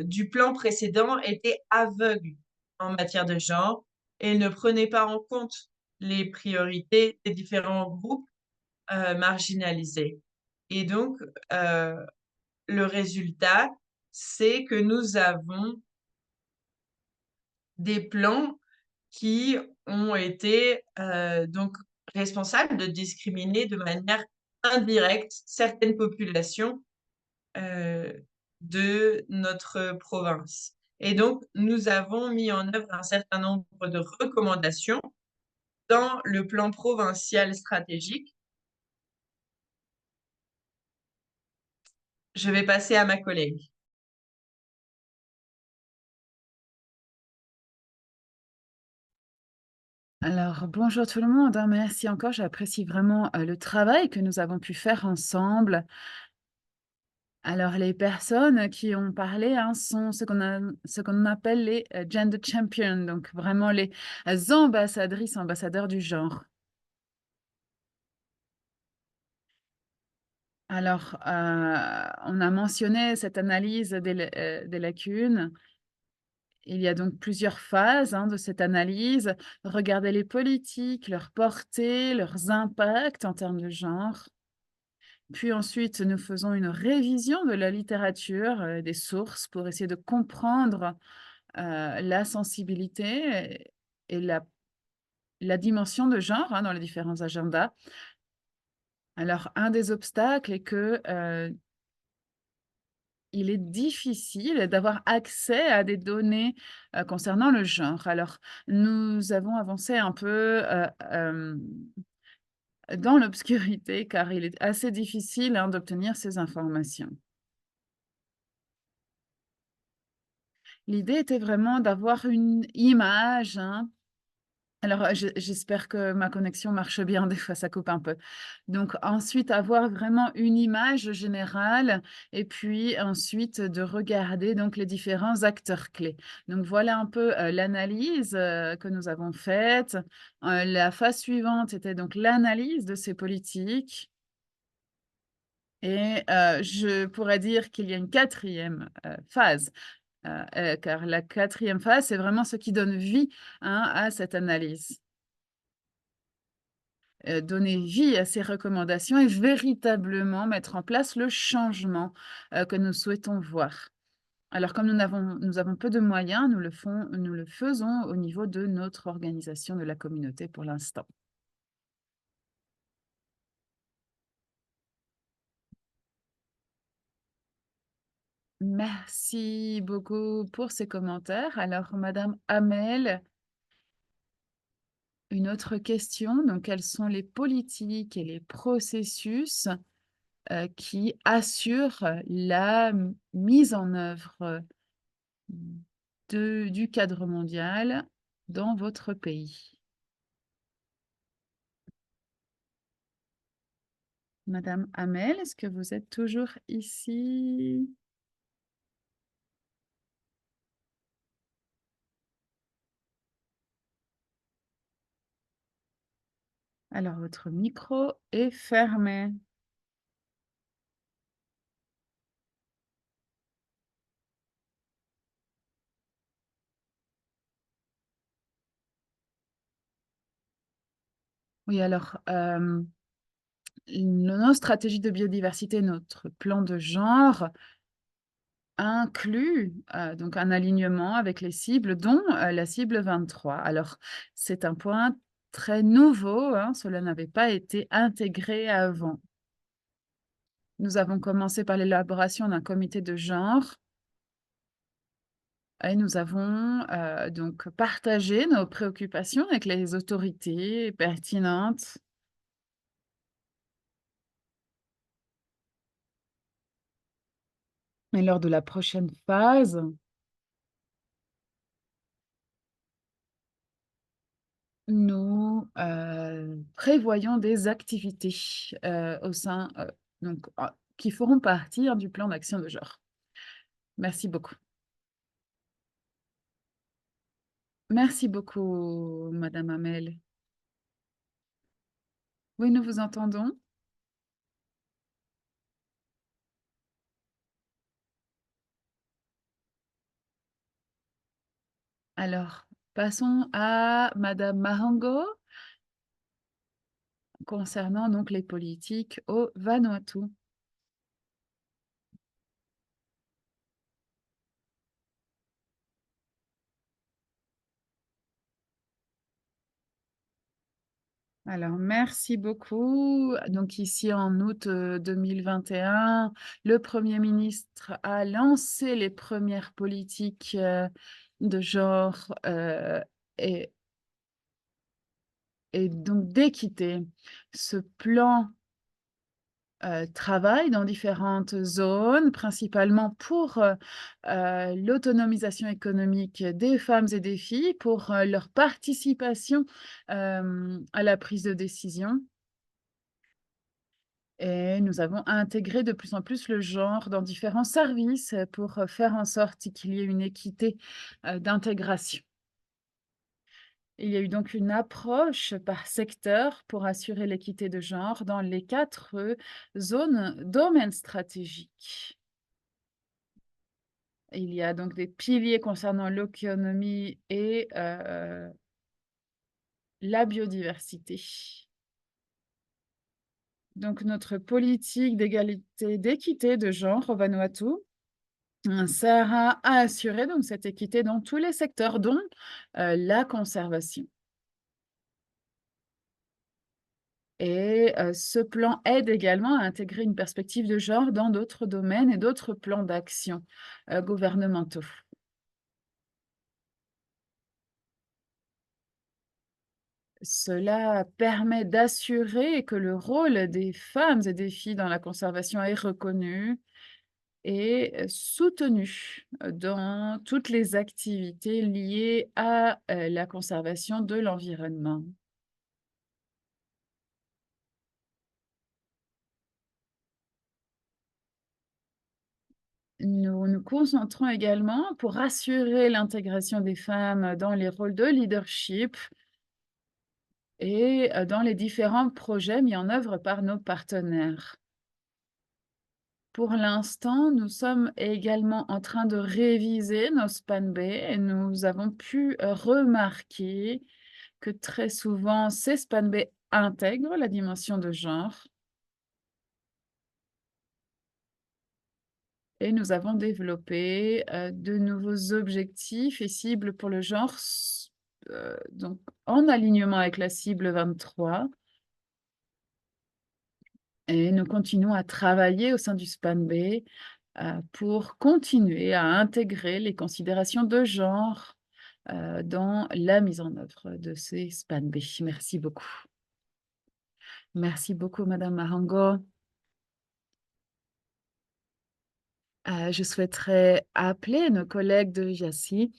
du plan précédent étaient aveugles en matière de genre et ne prenaient pas en compte les priorités des différents groupes marginalisés. Et donc, le résultat, c'est que nous avons des plans qui ont été donc responsables de discriminer de manière indirecte certaines populations euh, de notre province. Et donc, nous avons mis en œuvre un certain nombre de recommandations dans le plan provincial stratégique. Je vais passer à ma collègue. Alors, bonjour tout le monde, hein, merci encore, j'apprécie vraiment le travail que nous avons pu faire ensemble. Alors, les personnes qui ont parlé hein, sont ce qu'on appelle les gender champions, donc vraiment les ambassadrices, ambassadeurs du genre. Alors, on a mentionné cette analyse des lacunes. Il y a donc plusieurs phases hein, de cette analyse. Regarder les politiques, leur portée, leurs impacts en termes de genre. Puis ensuite, nous faisons une révision de la littérature, des sources pour essayer de comprendre la sensibilité et la dimension de genre hein, dans les différents agendas. Alors, un des obstacles est que il est difficile d'avoir accès à des données concernant le genre. Alors, nous avons avancé un peu dans l'obscurité car il est assez difficile hein, d'obtenir ces informations. L'idée était vraiment d'avoir une image, hein. Alors, j'espère que ma connexion marche bien, des fois ça coupe un peu. Donc ensuite, avoir vraiment une image générale et puis ensuite de regarder donc les différents acteurs clés. Donc voilà un peu, l'analyse, que nous avons faite. La phase suivante était donc l'analyse de ces politiques et je pourrais dire qu'il y a une quatrième phase. Car la quatrième phase, c'est vraiment ce qui donne vie, hein, à cette analyse. Donner vie à ces recommandations et véritablement mettre en place le changement, que nous souhaitons voir. Alors comme nous avons peu de moyens, nous le faisons au niveau de notre organisation de la communauté pour l'instant. Merci beaucoup pour ces commentaires. Alors madame Hamel, une autre question, donc quelles sont les politiques et les processus, qui assurent la mise en œuvre, du cadre mondial dans votre pays? Madame Hamel, est-ce que vous êtes toujours ici? Alors votre micro est fermé. Oui, alors, nos stratégies de biodiversité, notre plan de genre inclut donc un alignement avec les cibles, dont la cible 23. Alors, c'est un point très nouveau, hein, cela n'avait pas été intégré avant. Nous avons commencé par l'élaboration d'un comité de genre et nous avons donc partagé nos préoccupations avec les autorités pertinentes. Et lors de la prochaine phase, nous prévoyons des activités au sein, donc, qui feront partie du plan d'action de genre. Merci beaucoup. Merci beaucoup, Madame Hamel. Oui, nous vous entendons. Alors, passons à Madame Mahango concernant donc les politiques au Vanuatu. Alors, merci beaucoup. Donc ici, en août 2021, le Premier ministre a lancé les premières politiques de genre et donc d'équité. Ce plan travaille dans différentes zones, principalement pour l'autonomisation économique des femmes et des filles, pour leur participation à la prise de décision. Et nous avons intégré de plus en plus le genre dans différents services pour faire en sorte qu'il y ait une équité d'intégration. Il y a eu donc une approche par secteur pour assurer l'équité de genre dans les 4 domaines stratégiques. Il y a donc des piliers concernant l'économie et la biodiversité. Donc, notre politique d'égalité, d'équité de genre au Vanuatu sert à assurer donc cette équité dans tous les secteurs, dont la conservation. Et ce plan aide également à intégrer une perspective de genre dans d'autres domaines et d'autres plans d'action gouvernementaux. Cela permet d'assurer que le rôle des femmes et des filles dans la conservation est reconnu et soutenu dans toutes les activités liées à la conservation de l'environnement. Nous nous concentrons également pour assurer l'intégration des femmes dans les rôles de leadership et dans les différents projets mis en œuvre par nos partenaires. Pour l'instant, nous sommes également en train de réviser nos SpanB et nous avons pu remarquer que très souvent, ces SpanB intègrent la dimension de genre. Et nous avons développé de nouveaux objectifs et cibles pour le genre, donc en alignement avec la cible 23. Et nous continuons à travailler au sein du SpanB pour continuer à intégrer les considérations de genre dans la mise en œuvre de ces SpanB. Merci beaucoup. Merci beaucoup, Madame Mahango. Je souhaiterais appeler nos collègues de JACI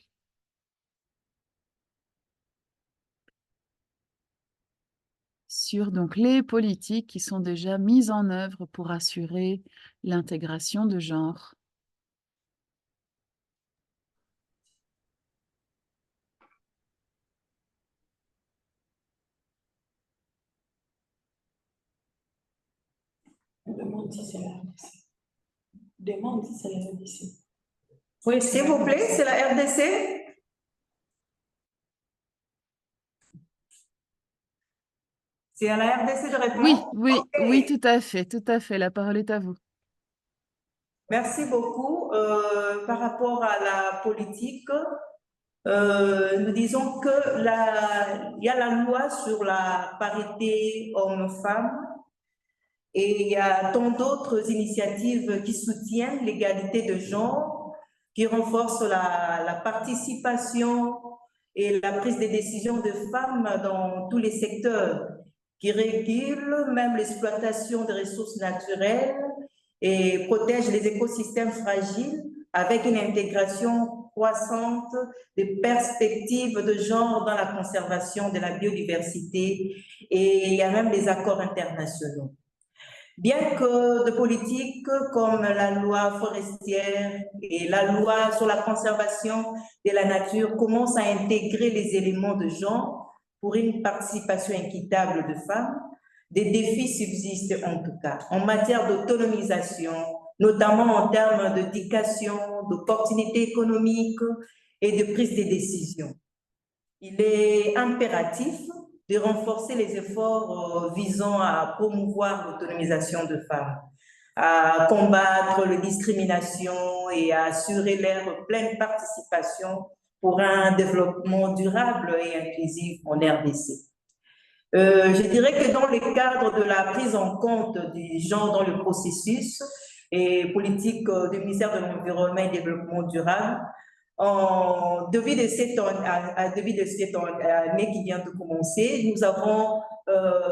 sur donc les politiques qui sont déjà mises en œuvre pour assurer l'intégration de genre. Demande si c'est la RDC. Demande si c'est la RDC. Oui, s'il vous plaît, c'est la RDC. C'est à la RDC de Oui, répondre? oui, OK. oui, tout à fait, tout à fait. La parole est à vous. Merci beaucoup. Par rapport à la politique, nous disons que il y a la loi sur la parité homme-femme et il y a tant d'autres initiatives qui soutiennent l'égalité de genre, qui renforcent la participation et la prise de décision de femmes dans tous les secteurs, qui régulent même l'exploitation des ressources naturelles et protègent les écosystèmes fragiles avec une intégration croissante des perspectives de genre dans la conservation de la biodiversité, et il y a même des accords internationaux. Bien que de politiques comme la loi forestière et la loi sur la conservation de la nature commencent à intégrer les éléments de genre pour une participation équitable de femmes, des défis subsistent en tout cas en matière d'autonomisation, notamment en termes d'éducation, d'opportunités économiques et de prise de décision. Il est impératif de renforcer les efforts visant à promouvoir l'autonomisation de femmes, à combattre les discriminations et à assurer leur pleine participation pour un développement durable et inclusif en RDC. Je dirais que dans le cadre de la prise en compte du genre dans le processus et politique du ministère de l'Environnement et du Développement durable, depuis de cette année qui vient de commencer, nous avons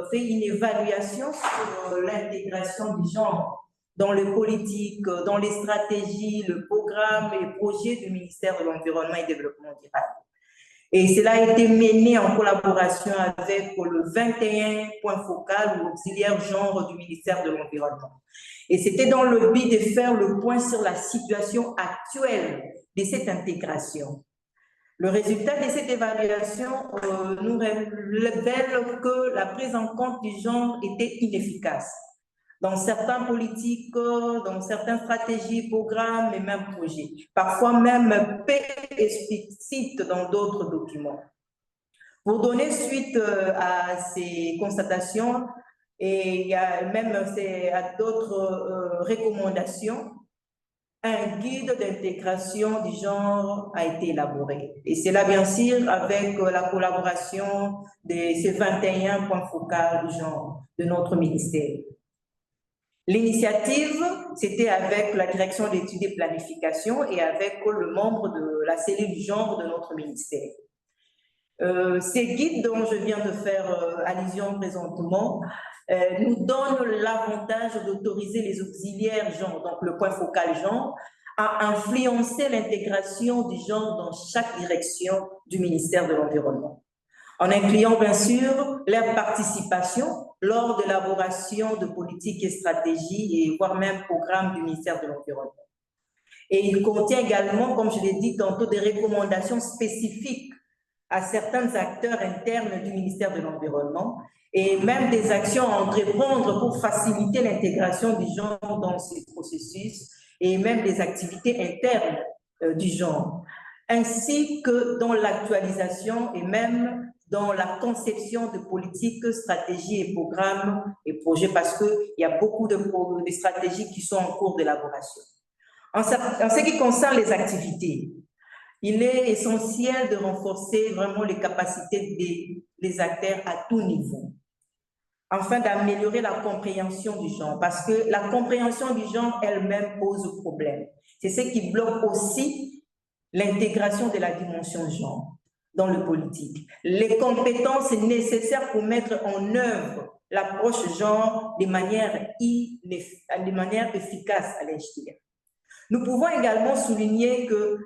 fait une évaluation sur l'intégration du genre dans les politiques, dans les stratégies, le programme et projets du ministère de l'Environnement et du Développement durable. Et cela a été mené en collaboration avec le 21 point focal ou auxiliaire genre du ministère de l'Environnement. Et c'était dans le but de faire le point sur la situation actuelle de cette intégration. Le résultat de cette évaluation nous révèle que la prise en compte du genre était inefficace dans certains politiques, dans certaines stratégies, programmes et même projets, parfois même peu explicites dans d'autres documents. Pour donner suite à ces constatations, et il y a même à d'autres recommandations, un guide d'intégration du genre a été élaboré. Et c'est là, bien sûr, avec la collaboration de ces 21 points focaux du genre de notre ministère. L'initiative, c'était avec la direction d'études et planification et avec le membre de la cellule du genre de notre ministère. Ces guides dont je viens de faire allusion présentement nous donnent l'avantage d'autoriser les auxiliaires genre, donc le point focal genre, à influencer l'intégration du genre dans chaque direction du ministère de l'Environnement, en incluant bien sûr leur participation lors de l'élaboration de politiques et stratégies et voire même programmes du ministère de l'Environnement. Et il contient également, comme je l'ai dit tantôt, des recommandations spécifiques à certains acteurs internes du ministère de l'Environnement et même des actions à entreprendre pour faciliter l'intégration du genre dans ces processus et même des activités internes du genre, ainsi que dans l'actualisation et même dans la conception de politiques, stratégies et programmes et projets, parce qu'il y a beaucoup de stratégies qui sont en cours d'élaboration. En ce qui concerne les activités, il est essentiel de renforcer vraiment les capacités des acteurs à tout niveau, afin d'améliorer la compréhension du genre, parce que la compréhension du genre elle-même pose problème. C'est ce qui bloque aussi l'intégration de la dimension genre dans le politique. Les compétences nécessaires pour mettre en œuvre l'approche genre de manière efficace à l'intérieur. Nous pouvons également souligner que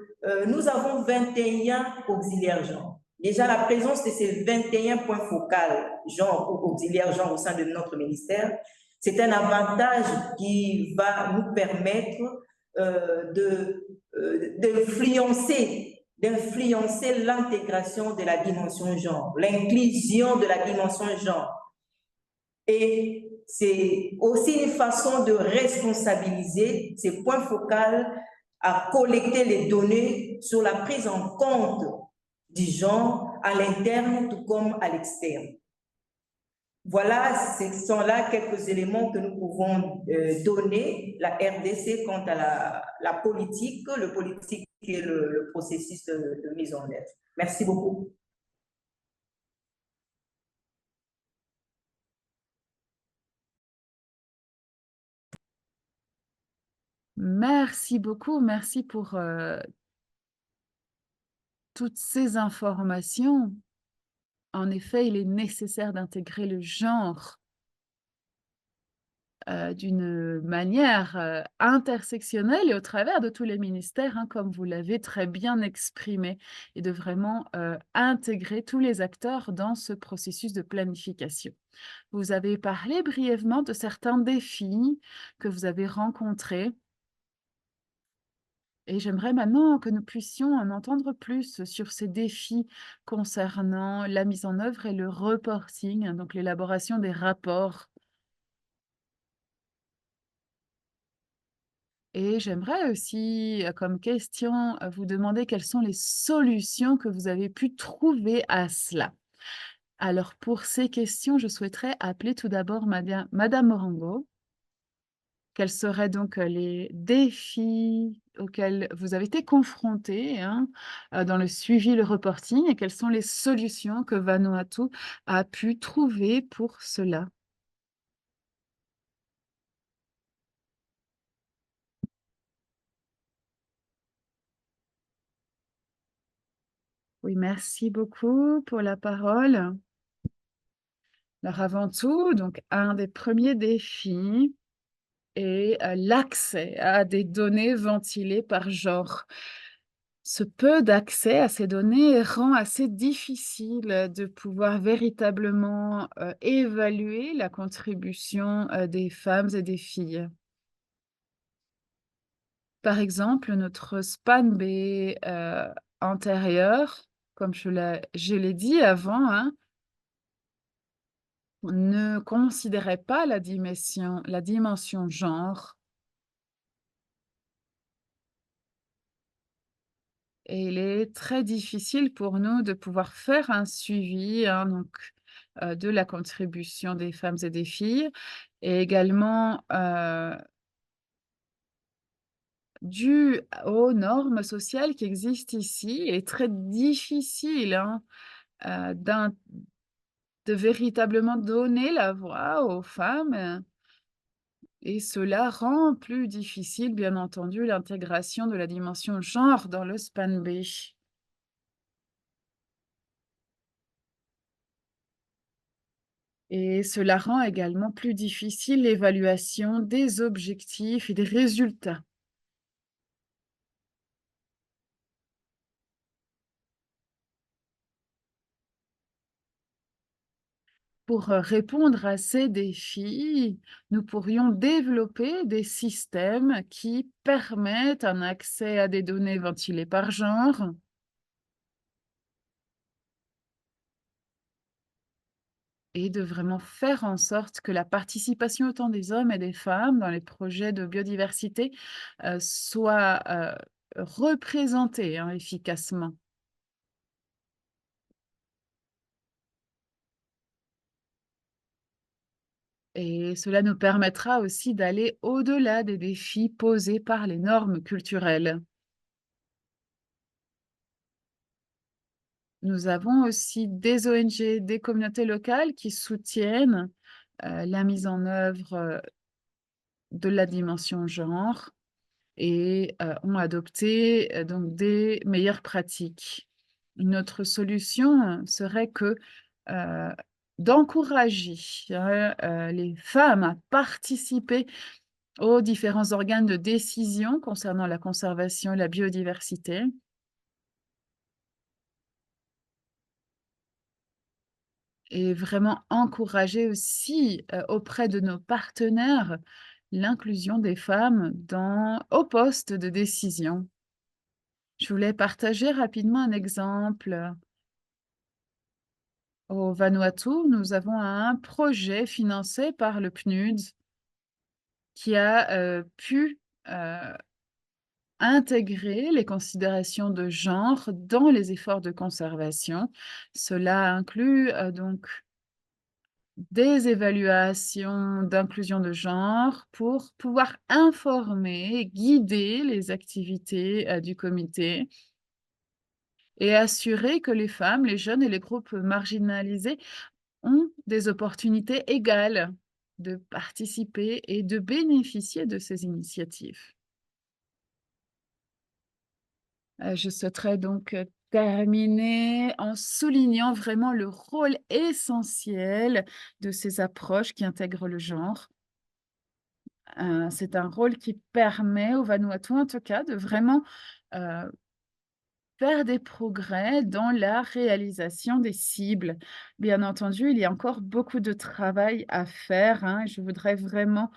nous avons 21 auxiliaires genre. Déjà, la présence de ces 21 points focaux genre ou auxiliaires genre au sein de notre ministère, c'est un avantage qui va nous permettre d'influencer l'intégration de la dimension genre, l'inclusion de la dimension genre. Et c'est aussi une façon de responsabiliser ces points focaux à collecter les données sur la prise en compte du genre à l'interne tout comme à l'externe. Voilà, ce sont là quelques éléments que nous pouvons donner la RDC quant à la politique, le politique et le processus de mise en œuvre. Merci beaucoup. Merci beaucoup, merci pour toutes ces informations. En effet, il est nécessaire d'intégrer le genre d'une manière intersectionnelle et au travers de tous les ministères, hein, comme vous l'avez très bien exprimé, et de vraiment intégrer tous les acteurs dans ce processus de planification. Vous avez parlé brièvement de certains défis que vous avez rencontrés. Et j'aimerais maintenant que nous puissions en entendre plus sur ces défis concernant la mise en œuvre et le reporting, hein, donc l'élaboration des rapports. Et j'aimerais aussi, comme question, vous demander quelles sont les solutions que vous avez pu trouver à cela. Alors pour ces questions, je souhaiterais appeler tout d'abord Madame Morango. Quels seraient donc les défis auxquels vous avez été confrontés, hein, dans le suivi, le reporting, et quelles sont les solutions que Vanuatu a pu trouver pour cela? Oui, merci beaucoup pour la parole. Alors avant tout, donc un des premiers défis est l'accès à des données ventilées par genre. Ce peu d'accès à ces données rend assez difficile de pouvoir véritablement évaluer la contribution des femmes et des filles. Par exemple, notre span B antérieur, comme je l'ai dit avant, hein, ne considérait pas la dimension genre. Et il est très difficile pour nous de pouvoir faire un suivi, hein, donc, de la contribution des femmes et des filles, et également, dû aux normes sociales qui existent ici. Il est très difficile, hein, d'in de véritablement donner la voix aux femmes, et cela rend plus difficile, bien entendu, l'intégration de la dimension genre dans le SPAN B. Et cela rend également plus difficile l'évaluation des objectifs et des résultats. Pour répondre à ces défis, nous pourrions développer des systèmes qui permettent un accès à des données ventilées par genre, et de vraiment faire en sorte que la participation autant des hommes et des femmes dans les projets de biodiversité soit représentée, hein, efficacement. Et cela nous permettra aussi d'aller au-delà des défis posés par les normes culturelles. Nous avons aussi des ONG, des communautés locales qui soutiennent la mise en œuvre de la dimension genre et ont adopté donc des meilleures pratiques. Une autre solution serait que d'encourager, hein, les femmes à participer aux différents organes de décision concernant la conservation et la biodiversité. Et vraiment encourager aussi, auprès de nos partenaires, l'inclusion des femmes aux postes de décision. Je voulais partager rapidement un exemple. Au Vanuatu, nous avons un projet financé par le PNUD qui a pu intégrer les considérations de genre dans les efforts de conservation. Cela inclut donc des évaluations d'inclusion de genre pour pouvoir informer et guider les activités du comité et assurer que les femmes, les jeunes et les groupes marginalisés ont des opportunités égales de participer et de bénéficier de ces initiatives. Je souhaiterais donc terminer en soulignant vraiment le rôle essentiel de ces approches qui intègrent le genre. C'est un rôle qui permet au Vanuatu, en tout cas, de vraiment, heu, faire des progrès dans la réalisation des cibles. Bien entendu, il y a encore beaucoup de travail à faire, hein, et je voudrais vraiment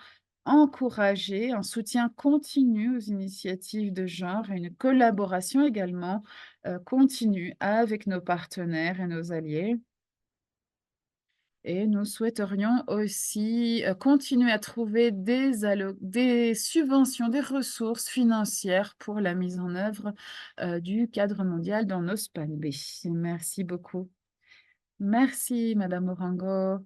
encourager un soutien continu aux initiatives de genre et une collaboration également, continue avec nos partenaires et nos alliés. Et nous souhaiterions aussi, continuer à trouver des subventions, des ressources financières pour la mise en œuvre, du cadre mondial dans nos SPANB. Merci beaucoup. Merci madame Orango.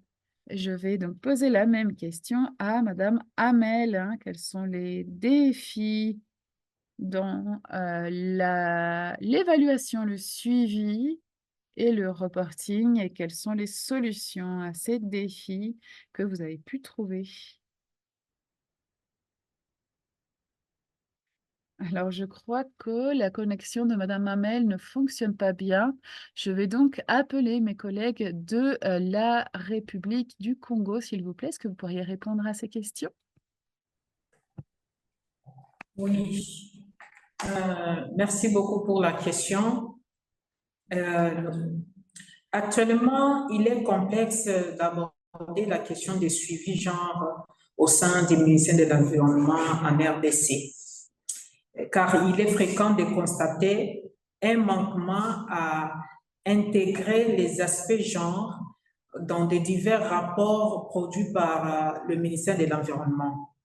Je vais donc poser la même question à madame Hamel, hein. Quels sont les défis dans, l'évaluation, le suivi et le reporting et quelles sont les solutions à ces défis que vous avez pu trouver? Alors, je crois que la connexion de madame Hamel ne fonctionne pas bien. Je vais donc appeler mes collègues de, la République du Congo, s'il vous plaît. Est-ce que vous pourriez répondre à ces questions? Oui, merci beaucoup pour la question. Euh, Actuellement, il est complexe d'aborder la question des suivis genre au sein du ministère de l'Environnement en RDC, car il est fréquent de constater un manquement à intégrer les aspects genre dans de divers rapports produits par le ministère de l'Environnement.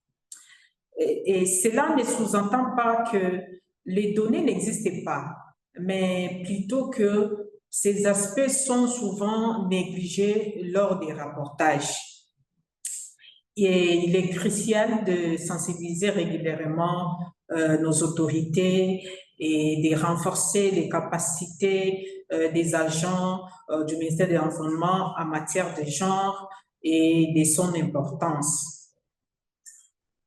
Et cela ne sous-entend pas que les données n'existent pas, mais plutôt que ces aspects sont souvent négligés lors des rapportages. Et il est crucial de sensibiliser régulièrement nos autorités et de renforcer les capacités des agents du ministère de l'Environnement en matière de genre et de son importance.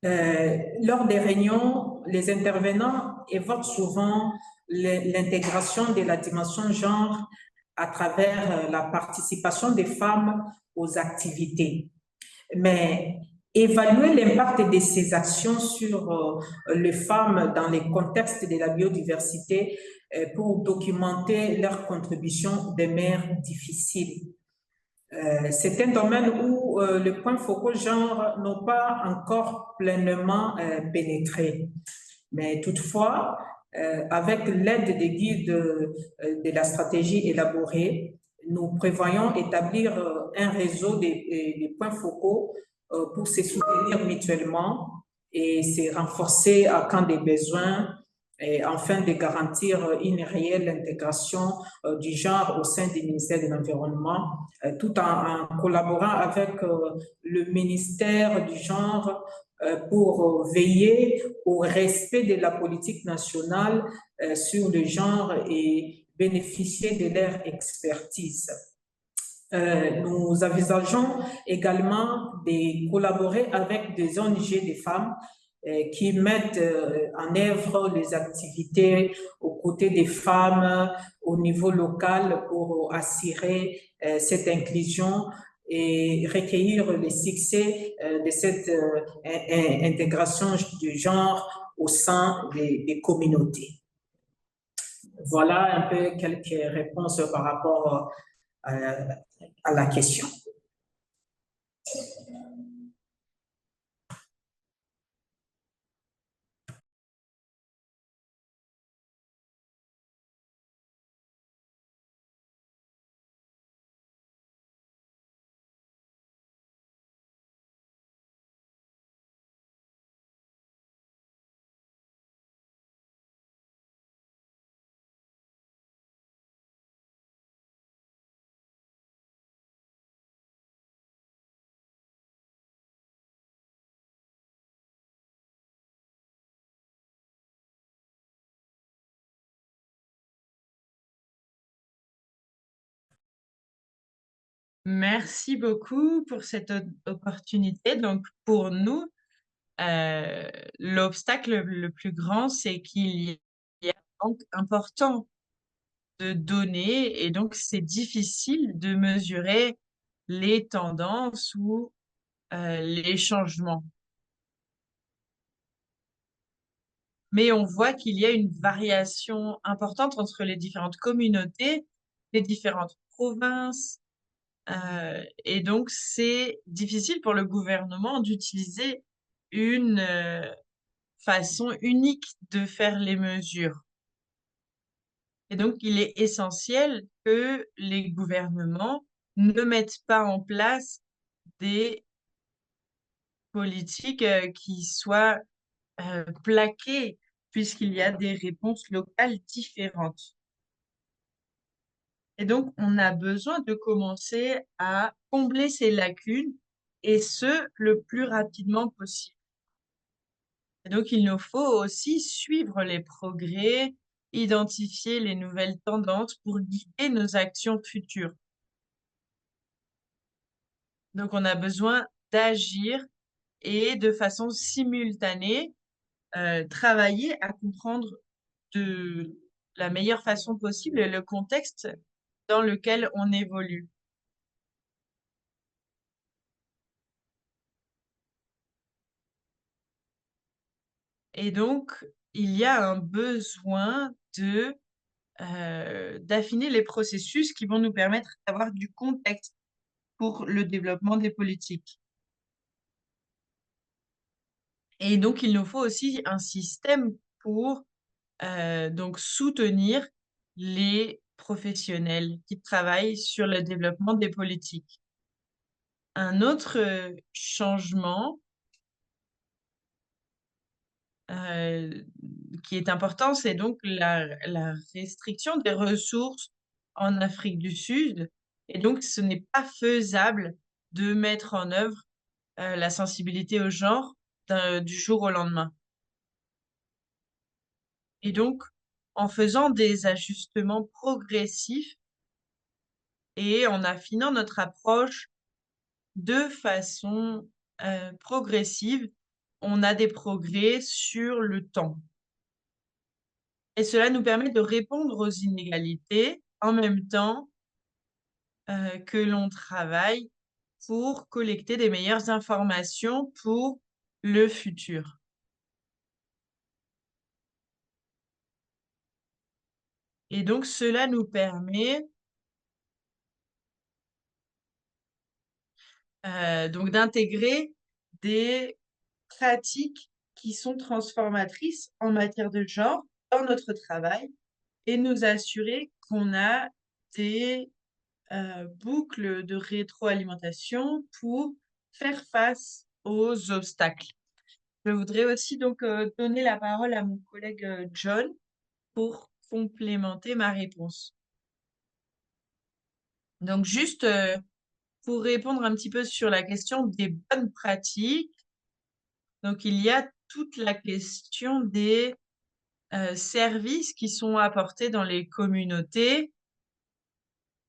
Lors des réunions, les intervenants évoquent souvent l'intégration de la dimension genre à travers la participation des femmes aux activités. Mais évaluer l'impact de ces actions sur les femmes dans les contextes de la biodiversité pour documenter leur contribution demeure difficile. C'est un domaine où les points focaux genre n'ont pas encore pleinement pénétré. Mais toutefois, avec l'aide des guides de la stratégie élaborée, nous prévoyons établir un réseau des points focaux pour se soutenir mutuellement et se renforcer à quand des besoins et afin de garantir une réelle intégration du genre au sein du ministère de l'Environnement, tout en collaborant avec le ministère du genre pour veiller au respect de la politique nationale sur le genre et bénéficier de leur expertise. Nous envisageons également de collaborer avec des ONG des femmes qui mettent en œuvre les activités aux côtés des femmes au niveau local pour assurer cette inclusion et recueillir les succès de cette intégration du genre au sein des communautés. Voilà un peu quelques réponses par rapport à la question. Merci beaucoup pour cette opportunité. Donc, pour nous, l'obstacle le plus grand, c'est qu'il y a un manque important de données et donc c'est difficile de mesurer les tendances ou les changements. Mais on voit qu'il y a une variation importante entre les différentes communautés, les différentes provinces, et donc c'est difficile pour le gouvernement d'utiliser une façon unique de faire les mesures. Et donc, il est essentiel que les gouvernements ne mettent pas en place des politiques qui soient plaquées, puisqu'il y a des réponses locales différentes. Et donc, on a besoin de commencer à combler ces lacunes, et ce, le plus rapidement possible. Et donc, il nous faut aussi suivre les progrès, identifier les nouvelles tendances pour guider nos actions futures. Donc, on a besoin d'agir et de façon simultanée, travailler à comprendre de la meilleure façon possible le contexte dans lequel on évolue. Et donc, il y a un besoin d'affiner les processus qui vont nous permettre d'avoir du contexte pour le développement des politiques. Et donc, il nous faut aussi un système pour donc soutenir les professionnels qui travaillent sur le développement des politiques. Un autre changement euh, qui est important, c'est donc la restriction des ressources en Afrique du Sud. Et donc, ce n'est pas faisable de mettre en œuvre la sensibilité au genre du jour au lendemain. Et donc, en faisant des ajustements progressifs et en affinant notre approche de façon progressive, on a des progrès sur le temps. Et cela nous permet de répondre aux inégalités en même temps que l'on travaille pour collecter des meilleures informations pour le futur. Et donc, cela nous permet donc d'intégrer des pratiques qui sont transformatrices en matière de genre dans notre travail et nous assurer qu'on a des boucles de rétroalimentation pour faire face aux obstacles. Je voudrais aussi donc donner la parole à mon collègue John pour complémenter ma réponse. Donc juste pour répondre un petit peu sur la question des bonnes pratiques, donc il y a toute la question des services qui sont apportés dans les communautés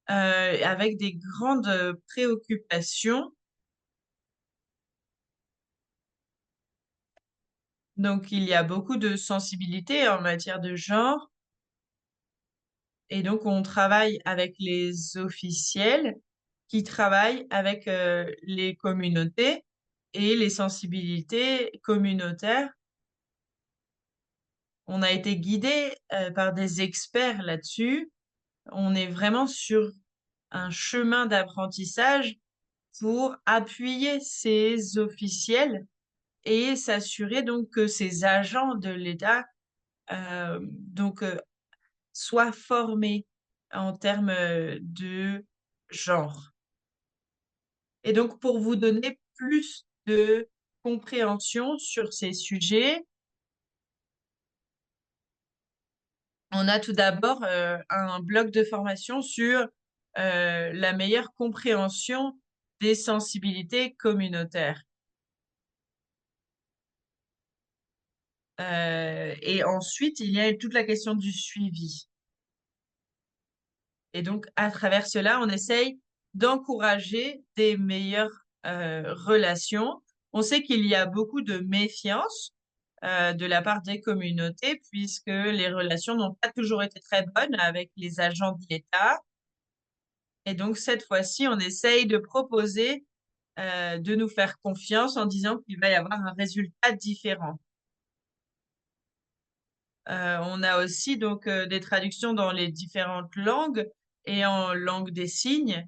avec des grandes préoccupations. Donc, il y a beaucoup de sensibilité en matière de genre. Et donc, on travaille avec les officiels qui travaillent avec les communautés et les sensibilités communautaires. On a été guidé par des experts là-dessus. On est vraiment sur un chemin d'apprentissage pour appuyer ces officiels et s'assurer donc que ces agents de l'État soient formés en termes de genre. Et donc, pour vous donner plus de compréhension sur ces sujets, on a tout d'abord un bloc de formation sur la meilleure compréhension des sensibilités communautaires. Et ensuite, il y a toute la question du suivi. Et donc, à travers cela, on essaye d'encourager des meilleures relations. On sait qu'il y a beaucoup de méfiance de la part des communautés, puisque les relations n'ont pas toujours été très bonnes avec les agents de l'État. Et donc, cette fois-ci, on essaye de proposer de nous faire confiance en disant qu'il va y avoir un résultat différent. On a aussi donc des traductions dans les différentes langues et en langue des signes.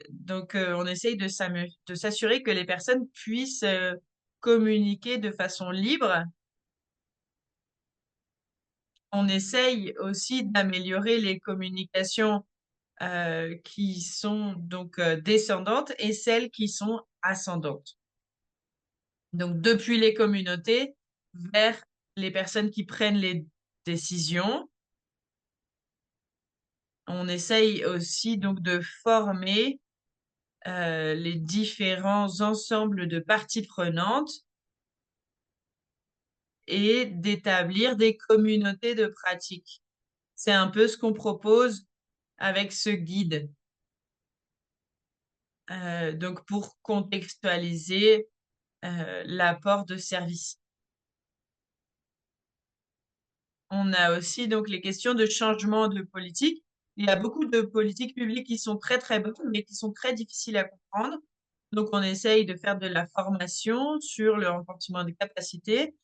Donc, on essaye de s'assurer que les personnes puissent communiquer de façon libre. On essaye aussi d'améliorer les communications qui sont donc descendantes et celles qui sont ascendantes. Donc, depuis les communautés vers les personnes qui prennent les décisions. On essaye aussi donc de former les différents ensembles de parties prenantes et d'établir des communautés de pratique. C'est un peu ce qu'on propose avec ce guide. Donc, pour contextualiser l'apport de services. On a aussi donc les questions de changement de politique. Il y a beaucoup de politiques publiques qui sont très, très bonnes, mais qui sont très difficiles à comprendre. Donc, on essaye de faire de la formation sur le renforcement des capacités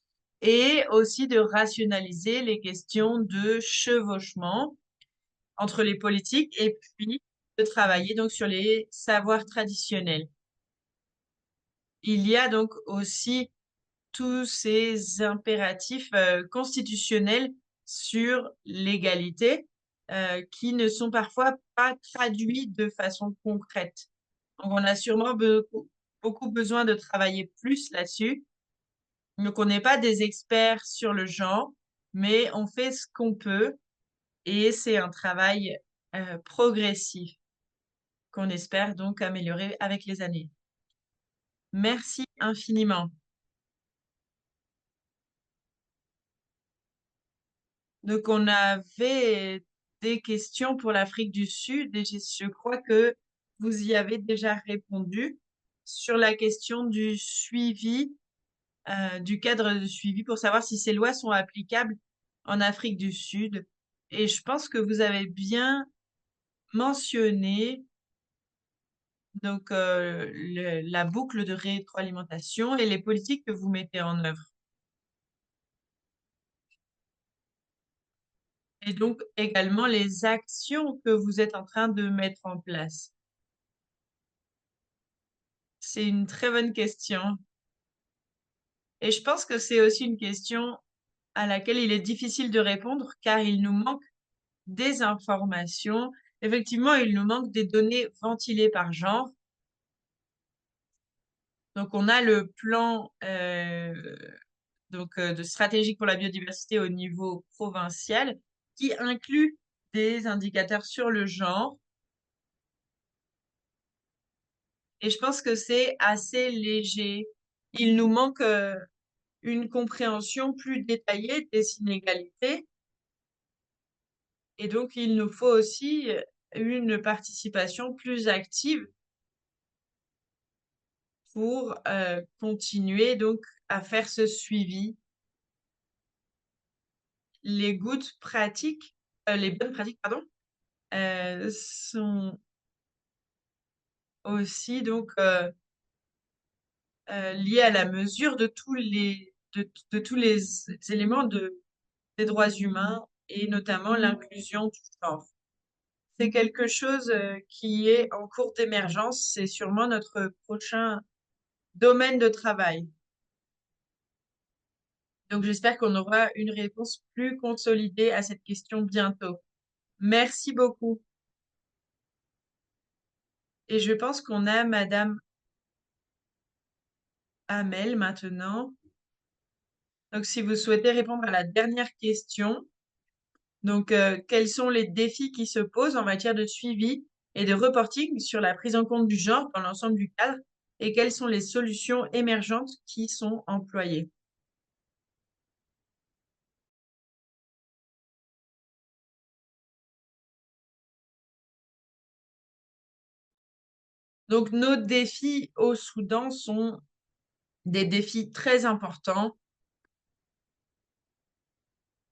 et aussi de rationaliser les questions de chevauchement entre les politiques et puis de travailler donc sur les savoirs traditionnels. Il y a donc aussi tous ces impératifs constitutionnels sur l'égalité qui ne sont parfois pas traduits de façon concrète. Donc, on a sûrement beaucoup besoin de travailler plus là-dessus. Donc, on n'est pas des experts sur le genre, mais on fait ce qu'on peut et c'est un travail progressif qu'on espère donc améliorer avec les années. Merci infiniment. Donc, on avait des questions pour l'Afrique du Sud et je crois que vous y avez déjà répondu sur la question du suivi, du cadre de suivi pour savoir si ces lois sont applicables en Afrique du Sud. Et je pense que vous avez bien mentionné donc la boucle de rétroalimentation et les politiques que vous mettez en œuvre. Et donc également les actions que vous êtes en train de mettre en place. C'est une très bonne question. Et je pense que c'est aussi une question à laquelle il est difficile de répondre car il nous manque des informations. Effectivement, il nous manque des données ventilées par genre. Donc, on a le plan de stratégie pour la biodiversité au niveau provincial qui inclut des indicateurs sur le genre. Et je pense que c'est assez léger. Il nous manque une compréhension plus détaillée des inégalités. Et donc, il nous faut aussi une participation plus active pour continuer donc à faire ce suivi. Les gouttes pratiques, les bonnes pratiques, pardon, sont aussi donc liées à la mesure de tous les éléments des droits humains et notamment l'inclusion du genre. C'est quelque chose qui est en cours d'émergence. C'est sûrement notre prochain domaine de travail. Donc, j'espère qu'on aura une réponse plus consolidée à cette question bientôt. Merci beaucoup. Et je pense qu'on a Madame Hamel maintenant. Donc, si vous souhaitez répondre à la dernière question, donc, quels sont les défis qui se posent en matière de suivi et de reporting sur la prise en compte du genre dans l'ensemble du cadre et quelles sont les solutions émergentes qui sont employées? Donc, nos défis au Soudan sont des défis très importants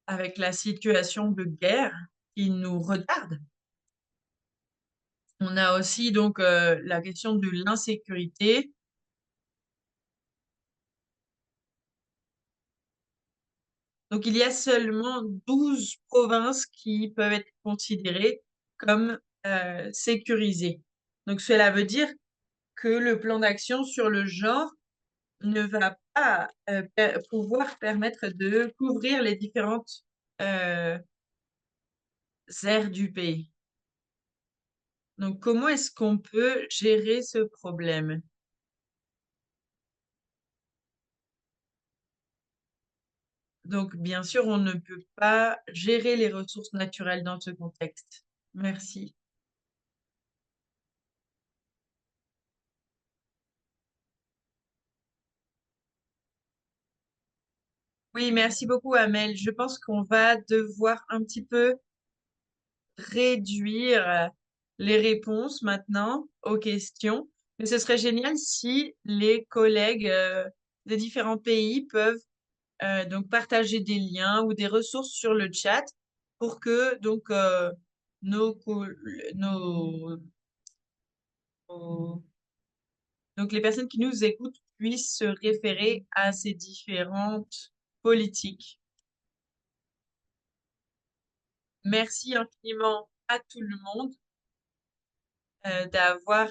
avec la situation de guerre qui nous retarde. On a aussi donc la question de l'insécurité. Donc, il y a seulement 12 provinces qui peuvent être considérées comme sécurisées. Donc, cela veut dire que le plan d'action sur le genre ne va pas pouvoir permettre de couvrir les différentes euh, aires du pays. Donc, comment est-ce qu'on peut gérer ce problème? Donc, bien sûr, on ne peut pas gérer les ressources naturelles dans ce contexte. Merci. Oui, merci beaucoup, Amel. Je pense qu'on va devoir un petit peu réduire les réponses maintenant aux questions. Mais ce serait génial si les collègues des différents pays peuvent donc partager des liens ou des ressources sur le chat pour que donc nos, co- nos, nos- donc les personnes qui nous écoutent puissent se référer à ces différentes politiques. Merci infiniment à tout le monde d'avoir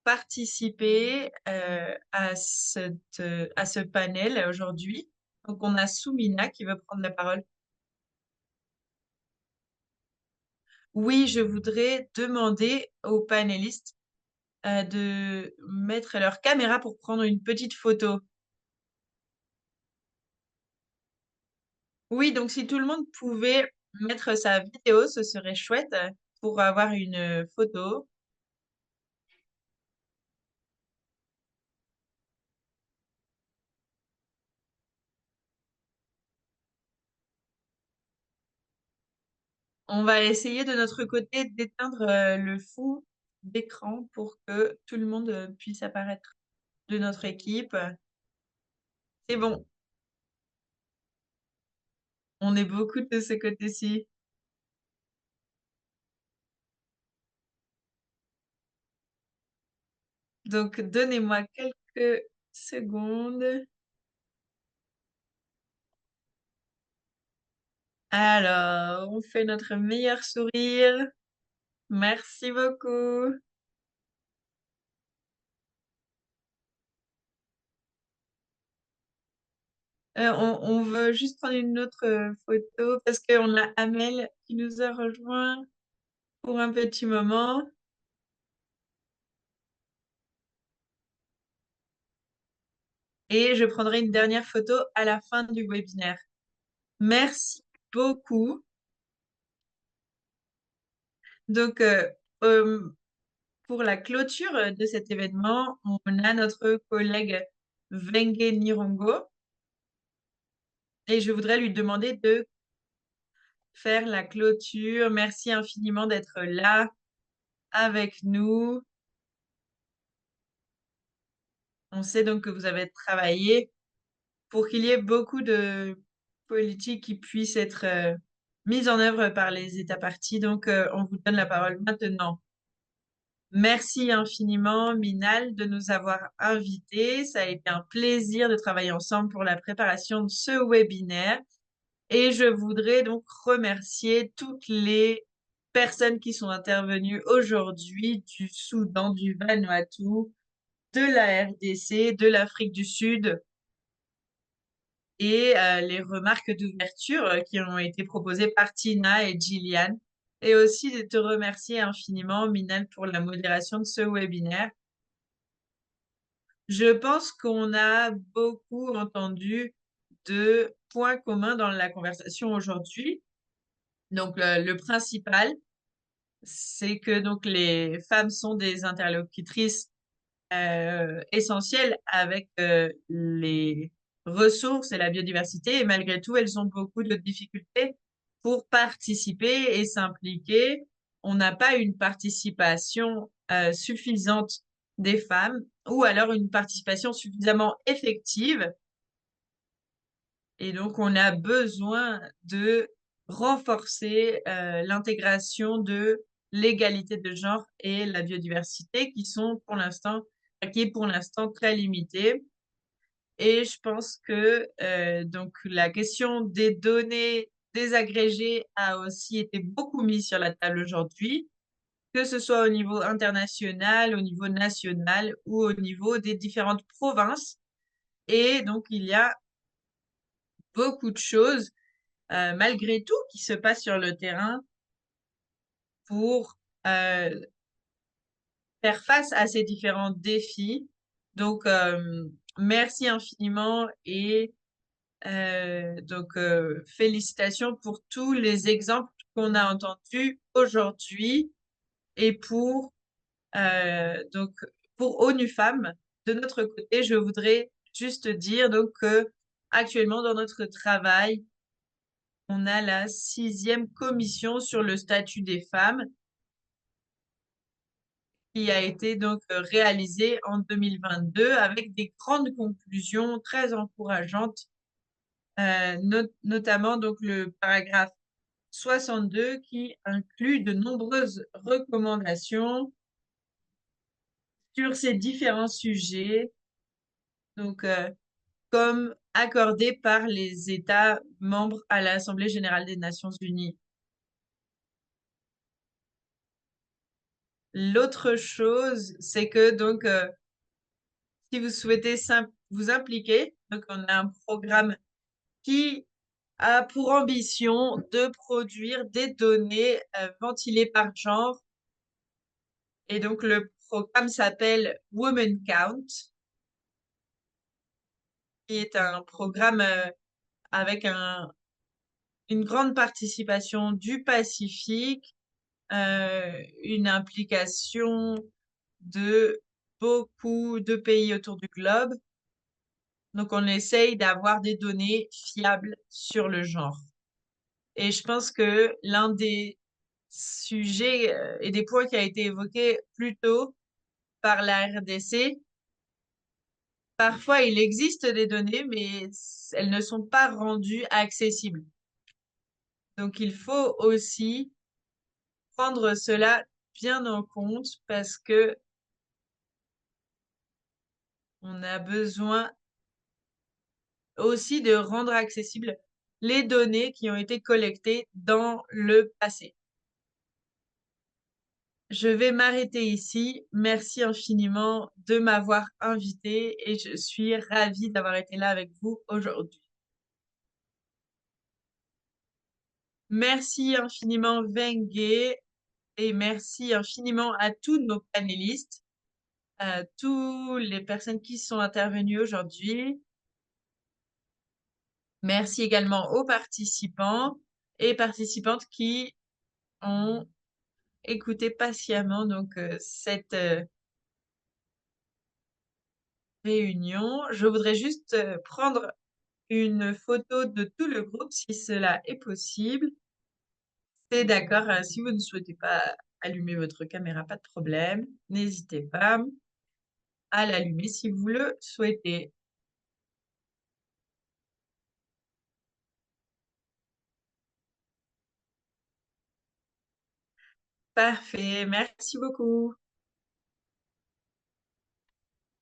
participé à ce panel aujourd'hui. Donc, on a Soumina qui veut prendre la parole. Oui, je voudrais demander aux panélistes de mettre leur caméra pour prendre une petite photo. Oui, donc si tout le monde pouvait mettre sa vidéo, ce serait chouette pour avoir une photo. On va essayer de notre côté d'éteindre le fond d'écran pour que tout le monde puisse apparaître de notre équipe. C'est bon, on est beaucoup de ce côté-ci. Donc, donnez-moi quelques secondes. Alors, on fait notre meilleur sourire. Merci beaucoup. On veut juste prendre une autre photo parce qu'on a Amel qui nous a rejoint pour un petit moment. Et je prendrai une dernière photo à la fin du webinaire. Merci beaucoup. Donc, euh, pour la clôture de cet événement, on a notre collègue Wengue Nirongo et je voudrais lui demander de faire la clôture. Merci infiniment d'être là avec nous. On sait donc que vous avez travaillé pour qu'il y ait beaucoup de politiques qui puissent être mises en œuvre par les États parties. Donc, on vous donne la parole maintenant. Merci infiniment, Minal, de nous avoir invités. Ça a été un plaisir de travailler ensemble pour la préparation de ce webinaire. Et je voudrais donc remercier toutes les personnes qui sont intervenues aujourd'hui du Soudan, du Vanuatu, de la RDC, de l'Afrique du Sud et les remarques d'ouverture qui ont été proposées par Tina et Gillian. Et aussi de te remercier infiniment, Minal, pour la modération de ce webinaire. Je pense qu'on a beaucoup entendu de points communs dans la conversation aujourd'hui. Donc, le principal, c'est que donc les femmes sont des interlocutrices essentielles avec les ressources et la biodiversité, et malgré tout, elles ont beaucoup de difficultés pour participer et s'impliquer. On n'a pas une participation suffisante des femmes ou alors une participation suffisamment effective. Et donc, on a besoin de renforcer l'intégration de l'égalité de genre et la biodiversité qui est pour l'instant très limitée. Et je pense que donc la question des données désagrégées a aussi été beaucoup mise sur la table aujourd'hui, que ce soit au niveau international, au niveau national ou au niveau des différentes provinces. Et donc, il y a beaucoup de choses, malgré tout, qui se passent sur le terrain pour faire face à ces différents défis. Donc, merci infiniment et félicitations pour tous les exemples qu'on a entendus aujourd'hui et donc, pour ONU Femmes. De notre côté, je voudrais juste dire donc que actuellement dans notre travail, on a la 6e commission sur le statut des femmes qui a été donc réalisée en 2022 avec des grandes conclusions très encourageantes, notamment donc le paragraphe 62 qui inclut de nombreuses recommandations sur ces différents sujets, donc comme accordés par les États membres à l'Assemblée générale des Nations unies. L'autre chose, c'est que donc si vous souhaitez vous impliquer, donc on a un programme qui a pour ambition de produire des données ventilées par genre. Et donc le programme s'appelle Women Count, qui est un programme avec une grande participation du Pacifique, une implication de beaucoup de pays autour du globe. Donc, on essaye d'avoir des données fiables sur le genre. Et je pense que l'un des sujets et des points qui a été évoqué plus tôt par la RDC, parfois il existe des données, mais elles ne sont pas rendues accessibles. Donc, il faut aussi prendre cela bien en compte parce que on a besoin aussi de rendre accessibles les données qui ont été collectées dans le passé. Je vais m'arrêter ici. Merci infiniment de m'avoir invité et je suis ravie d'avoir été là avec vous aujourd'hui. Merci infiniment Wengue et merci infiniment à tous nos panélistes, à toutes les personnes qui sont intervenues aujourd'hui. Merci également aux participants et participantes qui ont écouté patiemment donc cette réunion. Je voudrais juste prendre une photo de tout le groupe si cela est possible. C'est d'accord, si vous ne souhaitez pas allumer votre caméra, pas de problème. N'hésitez pas à l'allumer si vous le souhaitez. Parfait, merci beaucoup.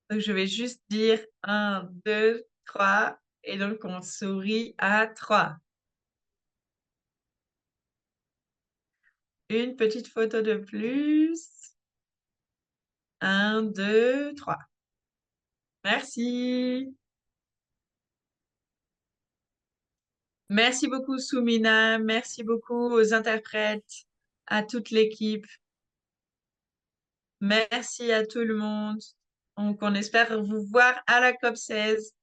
Donc, je vais juste dire 1, 2, 3 et donc on sourit à 3. Une petite photo de plus. 1, 2, 3. Merci. Merci beaucoup, Soumina. Merci beaucoup aux interprètes, à toute l'équipe. Merci à tout le monde. Donc, on espère vous voir à la COP 16.